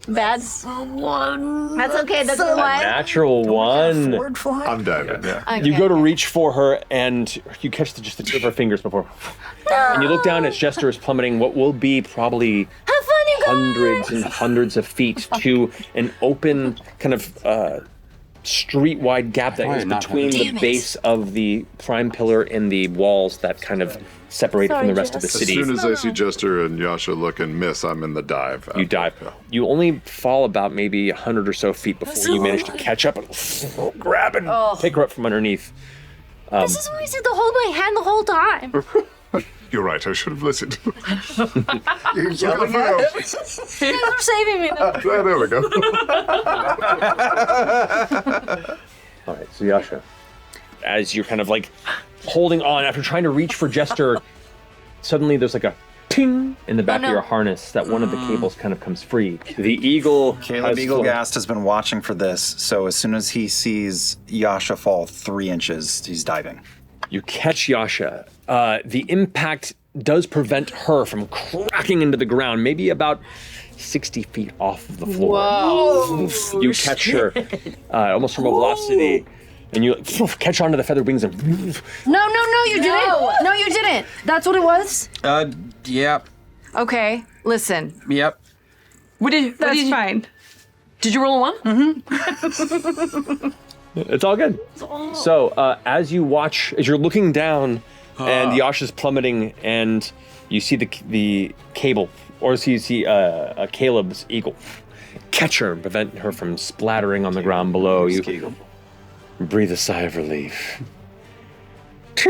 Bad. That's okay. That's one. Natural one. I'm diving, yeah. Okay. You go to reach for her, and you catch just the tip of her fingers before. And you look down as Jester is plummeting what will be probably Have fun, you guys. hundreds and hundreds of feet to an open kind of street-wide gap that is between the base of the prime pillar and the walls that kind of separate it from the rest of the As city. soon as I see Jester and Yasha look and miss, I'm in the dive. You dive. You only fall about maybe 100 or so feet before you manage to catch up and grab and pick her up from underneath. This is what I said to hold my hand the whole time. You're right, I should have listened. You guys are saving me. There we go. All right, so Yasha, as you're kind of holding on after trying to reach for Jester, suddenly there's a ting in the back of your harness that one of the cables kind of comes free. The eagle Caleb Eaglegast has been watching for this, so as soon as he sees Yasha fall 3 inches, he's diving. You catch Yasha. The impact does prevent her from cracking into the ground, maybe about 60 feet off of the floor. Whoa. You catch her almost from a velocity, and you catch onto the feathered wings and... No, you didn't. No, you didn't. That's what it was? Yep. Okay, listen. Yep. That's fine. Did you roll a 1? Mm-hmm. It's all good. So as you're looking down and Yasha's plummeting and you see the cable, or you see Caleb's eagle, catch her and prevent her from splattering on the ground below. You breathe a sigh of relief. I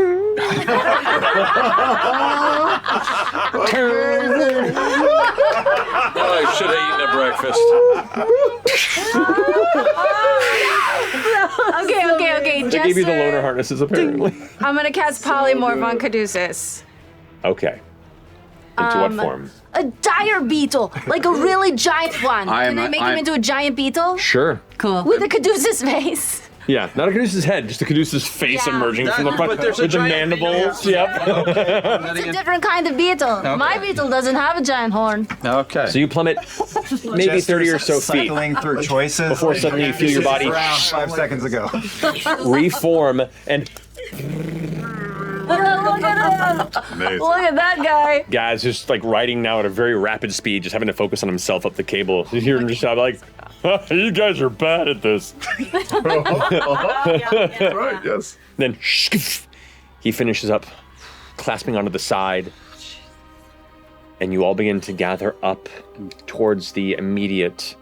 should have eaten a breakfast. Okay. They gave you the loner harnesses, apparently. I'm gonna cast polymorph on Caduceus. Okay. Into what form? A dire beetle, like a really giant one. Can I make him into a giant beetle? Sure. Cool. With a Caduceus face. Yeah, not a Caduceus head, just a Caduceus face emerging from the front with the mandibles. Yep. It's a different kind of beetle. Okay. My beetle doesn't have a giant horn. Okay. So you plummet maybe 30 or so feet. Cycling through choices. Before suddenly you feel your body around 5 seconds ago. reform and Look at that guy. Gaz just like riding now at a very rapid speed, just having to focus on himself up the cable. You hear him just shout like, "You guys are bad at this." Right, yes. Then he finishes up, clasping onto the side, and you all begin to gather up towards the immediate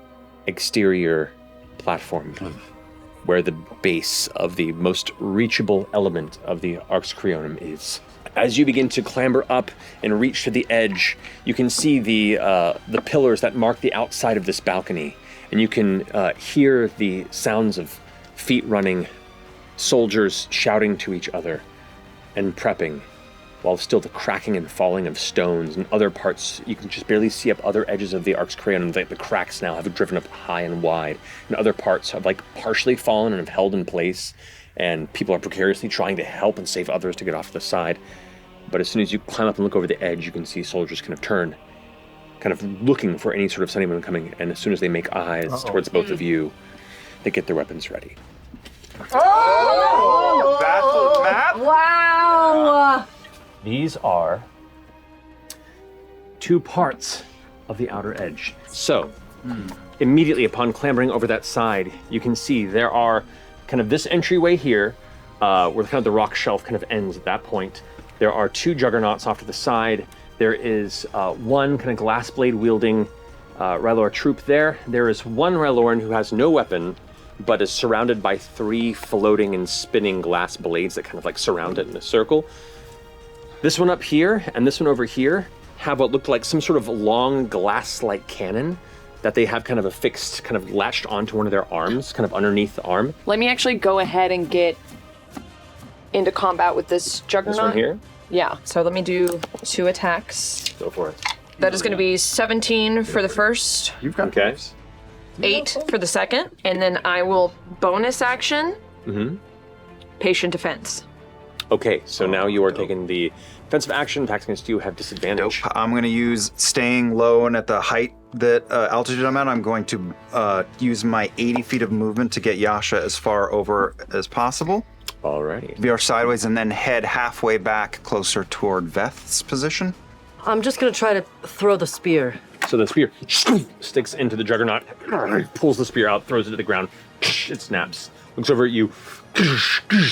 exterior platform, where the base of the most reachable element of the Arx Creonum is. As you begin to clamber up and reach to the edge, you can see the pillars that mark the outside of this balcony, and you can hear the sounds of feet running, soldiers shouting to each other and prepping, while still the cracking and falling of stones and other parts. You can just barely see up other edges of the Arx Creonum. The cracks now have driven up high and wide, and other parts have like partially fallen and have held in place, and people are precariously trying to help and save others to get off to the side. But as soon as you climb up and look over the edge, you can see soldiers kind of turn, kind of looking for any sort of sign of anyone coming, and as soon as they make eyes towards both of you, they get their weapons ready. Oh! Battle map? Wow! These are 2 parts of the outer edge. So, immediately upon clambering over that side, you can see there are kind of this entryway here, where kind of the rock shelf kind of ends at that point. There are 2 juggernauts off to the side. There is 1 kind of glass blade wielding Rylor troop there. There is 1 Ryloran who has no weapon, but is surrounded by 3 floating and spinning glass blades that kind of like surround it in a circle. This one up here and this one over here have what looked like some sort of long glass-like cannon that they have kind of affixed, kind of latched onto one of their arms, kind of underneath the arm. Let me actually go ahead and get into combat with this juggernaut. This one here? Yeah, so let me do 2 attacks. Go for it. That is going to be 17 for the first. You've got okay. 8 for the second, and then I will bonus action, patient defense. Okay, so now you are taking the defensive action. Attacks against you have disadvantage. Nope. I'm going to use staying low and at the height that altitude I'm at. I'm going to use my 80 feet of movement to get Yasha as far over as possible. Alrighty. Veer sideways and then head halfway back closer toward Veth's position. I'm just gonna try to throw the spear. So the spear sticks into the juggernaut, pulls the spear out, throws it to the ground. It snaps. Looks over at you,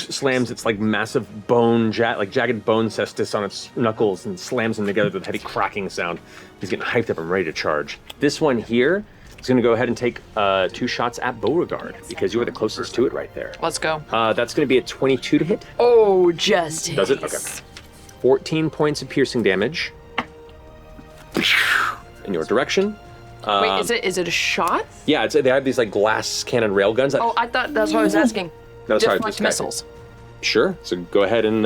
slams its like massive bone, jagged bone cestus on its knuckles and slams them together with a heavy cracking sound. He's getting hyped up and ready to charge. This one here is going to go ahead and take 2 shots at Beauregard because you are the closest to it right there. Let's go. That's going to be a 22 to hit. Oh, just Does it? Okay. 14 points of piercing damage in your direction. Wait, is it a shot? Yeah, they have these like glass cannon rail guns. That, Oh, I thought that's what I was asking. No, sorry, Deflect this guy. missiles. Sure. So go ahead and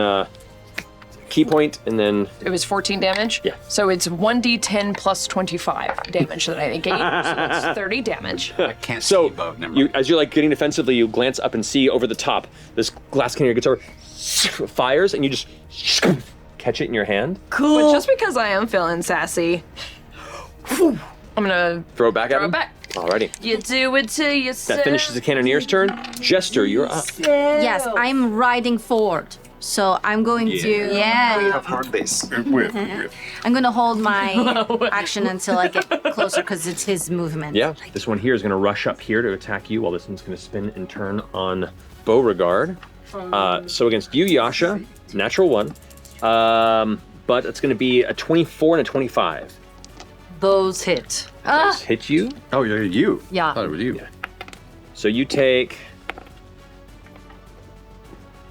key point, and then It was 14 damage? Yeah. So it's 1d10 plus 25 damage that I gain. So that's 30 damage. I can't so see above. Never you, mind. as you're like getting defensively, you glance up and see over the top. This glass cannon gets over, fires, and you just catch it in your hand. Cool. But just because I am feeling sassy, I'm gonna Throw it back at throw him. it back. Alrighty. You do it to yourself. That finishes the cannoneer's turn. Jester, you're up. Yes, I'm riding forward. So I'm going to We have heard this. I'm going to hold my action until I get closer because it's his movement. Yeah, this one here is going to rush up here to attack you, while this one's going to spin and turn on Beauregard. So against you, Yasha, natural 1. But it's going to be a 24 and a 25. Those hit. Those hit you. Oh, you're you. Yeah. I thought it was you. So you take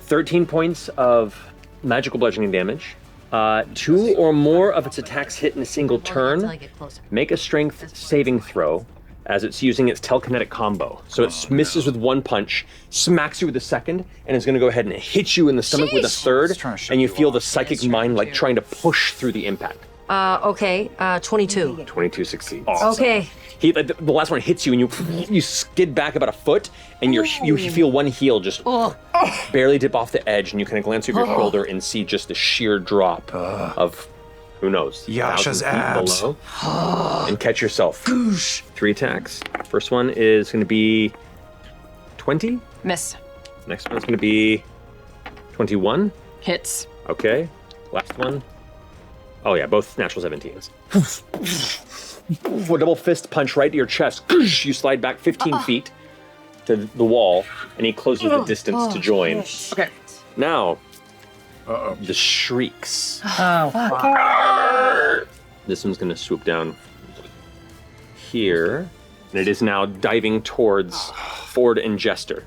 13 points of magical bludgeoning damage. 2 or more of its attacks hit in a single Until I turn. get closer. Make a strength saving throw as it's using its telekinetic combo. So it misses with 1 punch, smacks you with a second, and is going to go ahead and hit you in the stomach with a third, and you feel the psychic mind like trying to push through the impact. Okay, 22. 22 succeeds. Okay. He, like, the last one hits you, and you skid back about a foot, and you feel one heel just barely dip off the edge, and you kind of glance over your shoulder and see just the sheer drop of, who knows, Yasha's 1,000 feet abs. below, and catch yourself. 3 attacks. First one is going to be 20. Miss. Next one's going to be 21. Hits. Okay. Last one. Oh yeah, both natural 17s. A double fist punch right to your chest. You slide back 15 feet to the wall, and he closes the distance to join. Okay. Now, the shrieks. This one's going to swoop down here, and it is now diving towards Ford and Jester.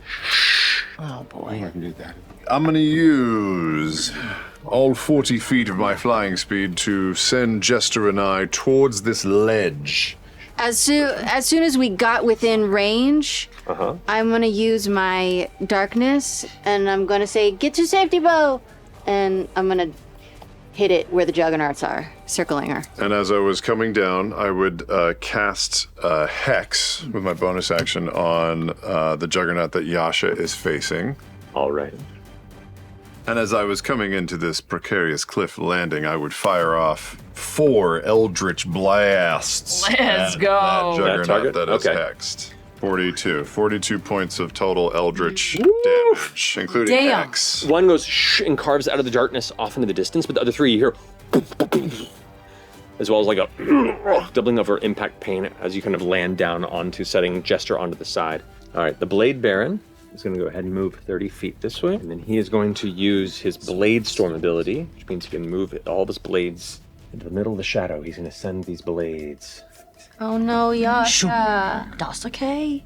Oh boy. I can do that. I'm going to use all 40 feet of my flying speed to send Jester and I towards this ledge. As soon as we got within range, I'm going to use my darkness, and I'm going to say, get to safety, bow! And I'm going to hit it where the juggernauts are, circling her. And as I was coming down, I would cast Hex with my bonus action on the Juggernaut that Yasha is facing. All right. And as I was coming into this precarious cliff landing, I would fire off 4 Eldritch Blasts. Let's at go. That Juggernaut target? that is Okay. hexed. 42 points of total Eldritch damage, including Damn. Hex. One goes shh and carves out of the darkness off into the distance, but the other 3 you hear as well as like a doubling over impact pain as you kind of land down onto setting Jester onto the side. All right, the Blade Baron is going to go ahead and move 30 feet this way, and then he is going to use his Blade Storm ability, which means he can move all of his blades into the middle of the shadow. He's going to send these blades Oh no, Yasha. That's okay.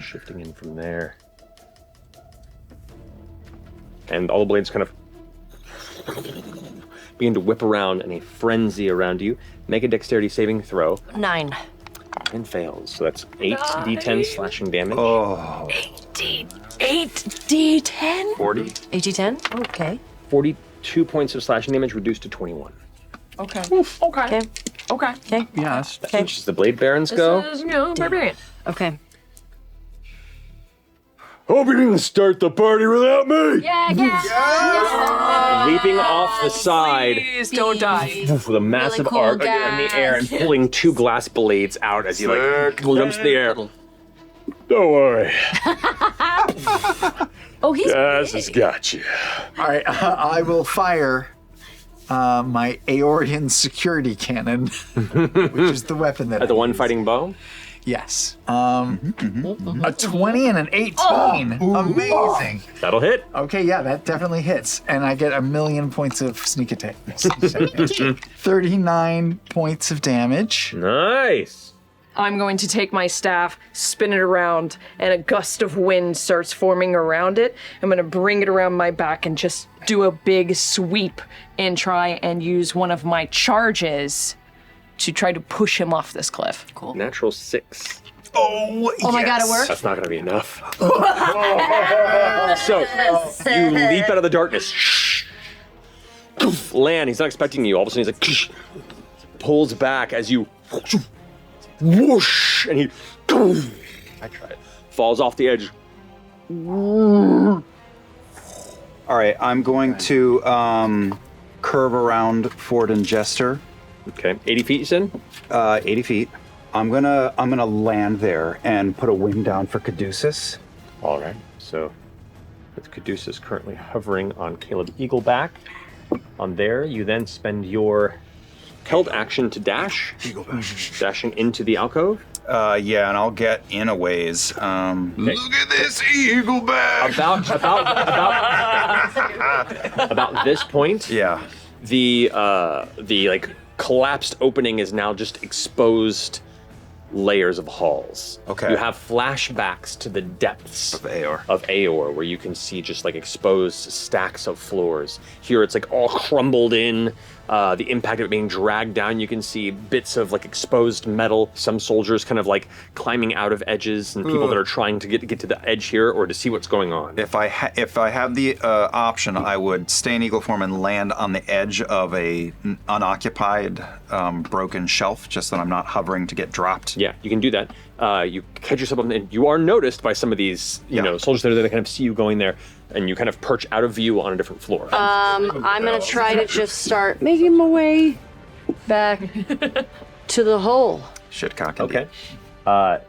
shifting in from there. And all the blades kind of begin to whip around in a frenzy around you. Make a dexterity saving throw 9. and fails. So that's 8d10 slashing damage. Oh. 8d10? 40. 8d10? Okay. 42 points of slashing damage reduced to 21. Okay. Okay. Okay. Okay. Okay. Yes. Okay. Which is the Blade Barons go. This is, barbarian. Okay. Hope you didn't start the party without me! Yeah. Leaping off the side Please don't die. with a massive cool arc in guy. the air and pulling 2 glass blades out as he like jumps in the air. Don't worry, Oh, he's Gaz has got you. All right, I will fire my Aeorian security cannon, which is the weapon that At the I one use. fighting bow? Yes. A 20 and an 18. Amazing. That'll hit. Okay, yeah, that definitely hits. And I get 1,000,000 points of sneak attack. 39 points of damage. Nice. I'm going to take my staff, spin it around, and a gust of wind starts forming around it. I'm going to bring it around my back and just do a big sweep and try and use one of my charges to try to push him off this cliff. cool. Natural 6. Oh my God, it worked. That's not going to be enough. So you leap out of the darkness. land. He's not expecting you. All of a sudden, he's like pulls back as you whoosh, and he falls off the edge. All right, I'm going to curve around Ford and Jester. Okay, 80 feet, you said? 80 feet. I'm gonna land there and put a wing down for Caduceus. All right. So, with Caduceus currently hovering on Caleb Eagleback, on there, you then spend your held action to dash, dashing into the alcove. Yeah, and I'll get in a ways. Look at this Eagleback. About this point. Yeah. The like collapsed opening is now just exposed layers of halls. Okay. You have flashbacks to the depths of Aor, where you can see just like exposed stacks of floors. Here it's like all crumbled in. The impact of it being dragged down, you can see bits of like exposed metal. Some soldiers kind of like climbing out of edges, and people that are trying to get to the edge here or to see what's going on. If I have the option, I would stay in eagle form and land on the edge of a unoccupied broken shelf, just so I'm not hovering to get dropped. Yeah, you can do that. You catch yourself up, and you are noticed by some of these, you know, soldiers that are there that kind of see you going there, and you kind of perch out of view on a different floor. I'm gonna try to just start making my way back to the hole. Shitcock. Okay. Now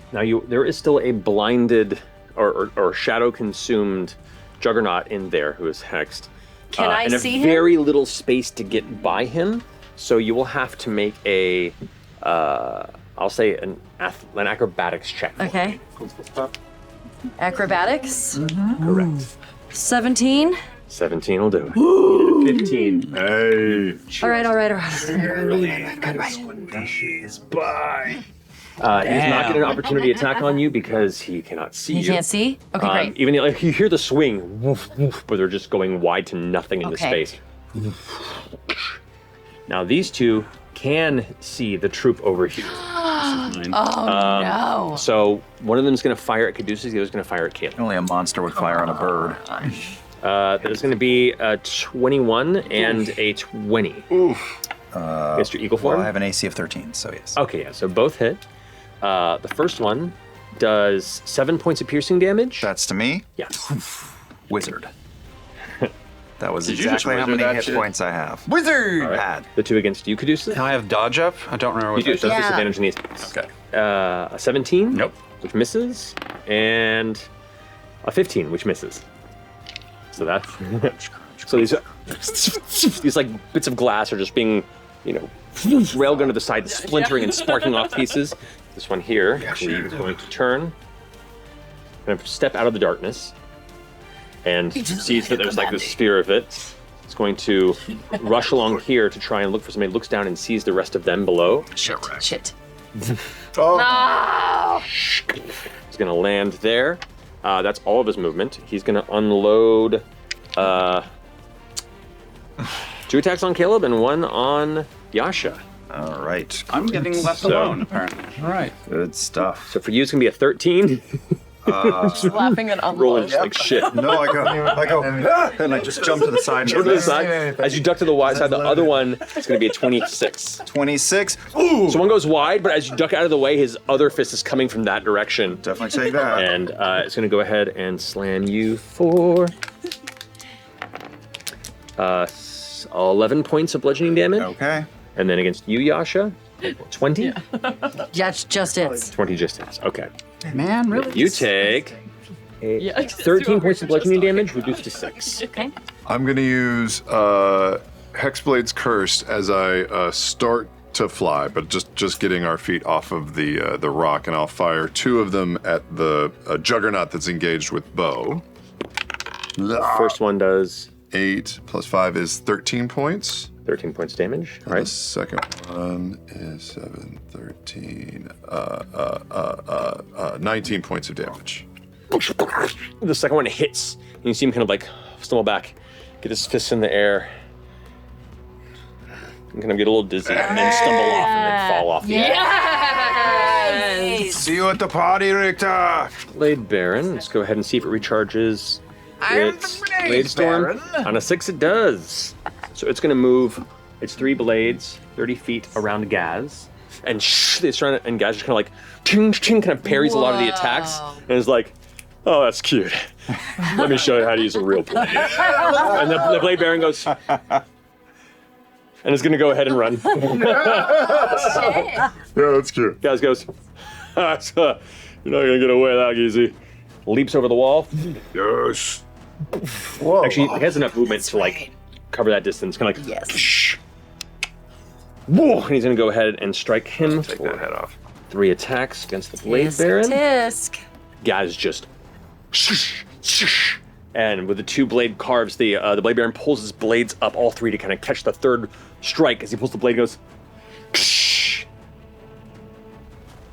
there is still a blinded or shadow-consumed Juggernaut in there who is hexed. Can I and see a him? very little space to get by him, so you will have to make a, I'll say an acrobatics check. Okay. Acrobatics? Correct. 17? 17 will do it. 15. Hey. All right. He's not getting an opportunity attack on you because he cannot see He you. can't see? Okay, great. Even like, you hear the swing, woof, woof, but they're just going wide to nothing in the Okay. space. Now these two can see the troop over here. No. So one of them is going to fire at Caduceus, the other is going to fire at Caleb. Only a monster would fire on a bird. That is going to be a 21 and a 20. Against your eagle form? Well, I have an AC of 13, so yes. Okay, yeah, so both hit. The first one does 7 points of piercing damage. That's to me? Yeah. Wizard. That was Did you just exactly how wizard many that hit shit? points I have. Wizard! All right. Bad. The two against you, Caduceus? Can I have dodge up? I don't remember You what do, that so does. that's disadvantage in these. Okay. A 17? Nope. Which misses. And a 15, which misses. So that's... so these like bits of glass are just being, you know, railgun to the side, splintering and sparking off pieces. This one here, is going to turn, kind of step out of the darkness, and sees that there's like this sphere of it. It's going to rush along here to try and look for somebody. Looks down and sees the rest of them below. Shit. Oh. He's going to land there. That's all of his movement. He's going to unload 2 attacks on Caleb and 1 on Yasha. All right. I'm getting left alone, apparently. All right. Good stuff. So for you, it's going to be a 13. Just laughing at Rolling just like shit. No, I go, and I just jump to the side. Jump to the side. As you duck to the wide side, the other one is going to be a 26. 26. Ooh! So one goes wide, but as you duck out of the way, his other fist is coming from that direction. Definitely take that. And it's going to go ahead and slam you for 11 points of bludgeoning damage. Okay. And then against you, Yasha, 20? Yeah, just hits. 20 just hits. Okay. Man, really? You take 13 points of bludgeoning damage, reduced to 6. Okay. I'm going to use Hexblade's Curse as I start to fly, but just getting our feet off of the rock, and I'll fire 2 of them at the Juggernaut that's engaged with bow. First one does 8 plus 5 is 13 points. 13 points damage. All The right. second one is 7, 13, 19 points of damage. The second one hits, and you see him kind of like stumble back, get his fists in the air, and kind of get a little dizzy, and then stumble off and then fall off the edge. See you at the party, Richter. Blade Baron. Let's go ahead and see if it recharges its Blade Storm. On a 6, it does. So it's going to move its 3 blades 30 feet around Gaz. And they surround it, and Gaz just kind of like, ting, ting, kind of parries a lot of the attacks. And is like, oh, that's cute. Let me show you how to use a real blade. And the blade bearing goes, and it's going to go ahead and run. Yeah, that's cute. Gaz goes, you're not going to get away that easy. Leaps over the wall. Yes. Whoa. Actually, he has enough movement to like cover that distance. Kind of like, yes. Whoa, and he's going to go ahead and strike him. Take that head off. 3 attacks against the Blade Baron. Tisk. Gaz just, and with the 2 blade carves, the Blade Baron pulls his blades up, all 3, to kind of catch the 3rd strike. As he pulls the blade, goes,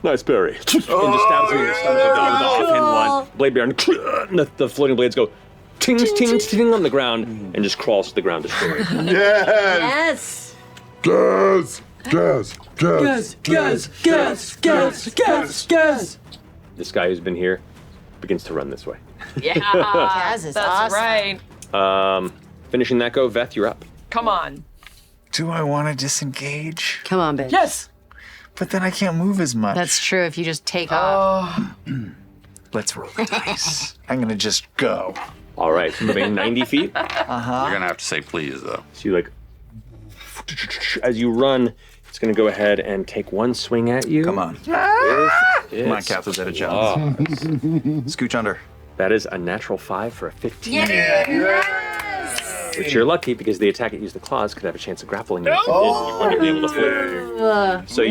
nice berry. And just stabs him in the stomach with the offhand one. Blade Baron, and the floating blades go ting, ting, ting on the ground, and just crawls to the ground, destroyed. Yes. Gaz! Gaz! Gaz! Gaz! Gaz! Gaz! Gaz! Gaz! This guy who's been here begins to run this way. Yeah, Gaz is that's awesome. right. Finishing that go, Veth, you're up. Come on. Do I want to disengage? Come on, bitch. Yes. But then I can't move as much. That's true if you just take off. Let's roll the dice. I'm going to just go. All right, so moving 90 feet. You're gonna have to say please though. So you like, as you run, it's going to go ahead and take 1 swing at you. Come on. Come on, Captain Zeta Jones. Scooch under. That is a natural 5 for a 15. Yes. Which you're lucky because the attack that used the claws could have a chance of grappling you. If you did, you wouldn't be able to flip. So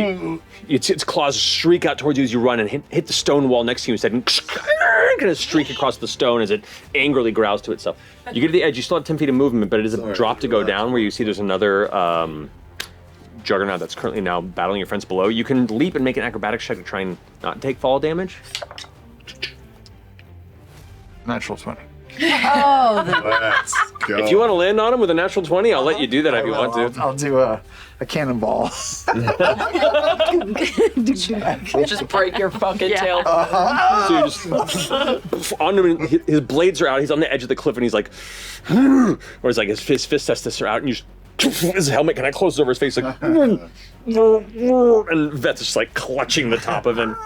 its claws streak out towards you as you run and hit the stone wall next to you instead, and kind of streak across the stone as it angrily growls to itself. You get to the edge, you still have 10 feet of movement, but it is a drop to go down where you see there's another Juggernaut that's currently now battling your friends below. You can leap and make an acrobatics check to try and not take fall damage. Natural 20. Oh, Let's go. If you want to land on him with a natural 20, I'll let you do that if you want to. I'll do a cannonball. Just break your fucking tail. So you just on him, and his blades are out. He's on the edge of the cliff, and he's like, or it's like his fist testis are out, and you just his helmet kind of closes over his face, like, and Veth's just like clutching the top of him.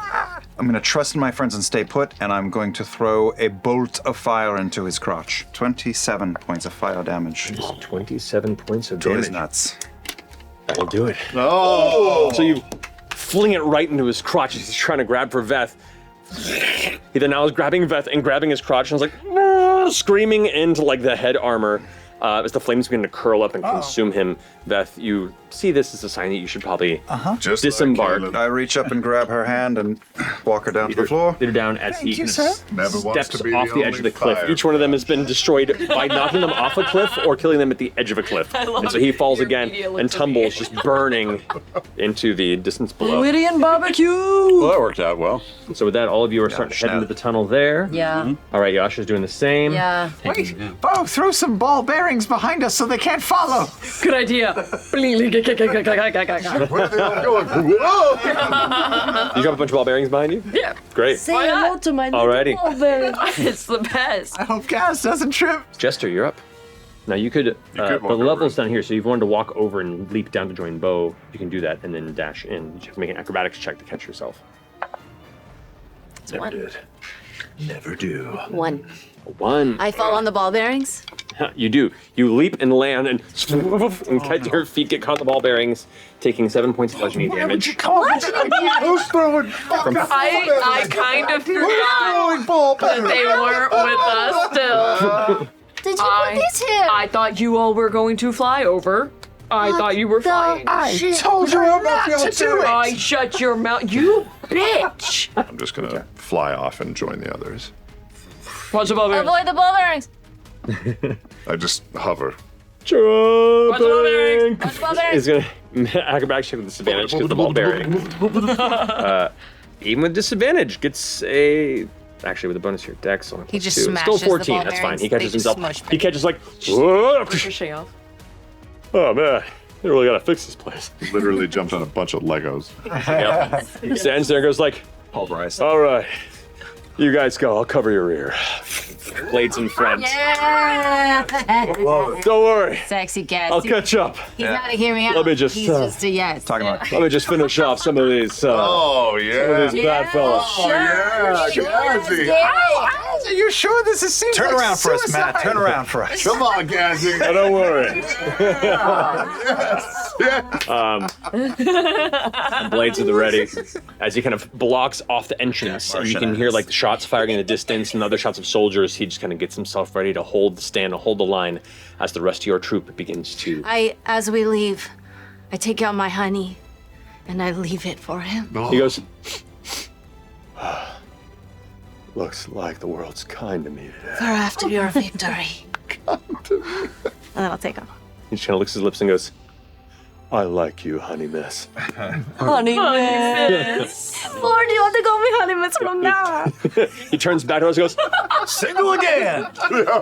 I'm going to trust in my friends and stay put, and I'm going to throw a bolt of fire into his crotch. 27 points of fire damage. 27 points of To his damage. nuts. That'll do it. Oh! So you fling it right into his crotch as he's trying to grab for Veth. He then now is grabbing Veth and grabbing his crotch and is like, screaming into like the head armor. As the flames begin to curl up and consume him, Veth, you see this as a sign that you should probably Just disembark. like I reach up and grab her hand and walk her down to the floor. Lead her down as he you, kind of sir. Never wants steps to be off the the edge of only the cliff. fire Each one of them has been destroyed by knocking them off a cliff or killing them at the edge of a cliff. And so he falls again and tumbles, just burning into the distance below. Floridian barbecue. Well, that worked out well. So with that, all of you are starting to head into the tunnel there. Yeah. All right, Yasha's doing the same. Yeah. Wait, Bo, throw some ball bearings behind us so they can't follow. Good idea. Where are they all going? Whoa! You drop a bunch of ball bearings behind you? Yeah. Great. Say hello to my Alrighty. little ball bearing. It's the best. I hope Gaz doesn't trip. Jester, you're up. Now you could, could the walk level's over. down here, so you've wanted to walk over and leap down to join Bo. You can do that and then dash in. You have to make an acrobatics check to catch yourself. Never did. Never do. 1. 1. I fall on the ball bearings. You do. You leap and land and catch your feet get caught in the ball bearings, taking 7 points of bludgeoning damage. Who's throwing fucking I kind of forgot that they weren't with us still. Did you put these here? I thought you all were going to fly over. I thought you were flying. I told you not to do it. I shut your mouth. You bitch. I'm just gonna fly off and join the others. What's above it? Avoid the ball bearings. I just hover. What's above it? What's ball bearings? He's gonna acrobatics check with disadvantage because the ball bearing. Even with disadvantage, gets a. Actually, with a bonus here, Dex on a He just +2. smashes Still 14. the ball That's fine. bearings. He catches They just himself. smush He catches like. Ricochet off. Oh man, they really gotta fix this place. Literally jumped on a bunch of Legos. Yep. He stands there and goes like, Pulverized. all right, You guys go. I'll cover your rear. Blades in front. Yeah. Don't worry. Sexy Gaz. I'll catch up. He's not a hear me out. Let me just, He's just a yes. Talking about. Let me just finish off some of these. Oh, yeah. Some of these bad fellas. Oh, yeah. Gazzy. Are you sure this is seems Turn like around for us, Matt. suicide? Turn around for us. Come on, Gazzy. Oh, don't worry. Yes. Blades at the ready as he kind of blocks off the entrance, and you can hear like the shots firing in the distance and other shots of soldiers. He just kind of gets himself ready to hold the stand, to hold the line as the rest of your troop begins to. As we leave, I take out my honey and I leave it for him. He goes, looks like the world's kind to me today. For after your victory. And then I'll take him. He just kind of licks his lips and goes, I like you, honey miss. Honey miss. Lord, you want to call me honey miss from now? He turns back to us and goes, Single again.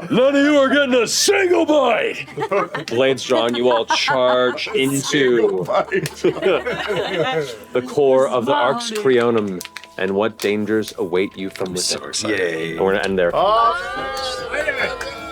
none of you are getting a single bite. Blades drawn, you all charge into the core of the Arx Creonum. And what dangers await you from within? Yay. And we're gonna end there. Oh, wait a minute.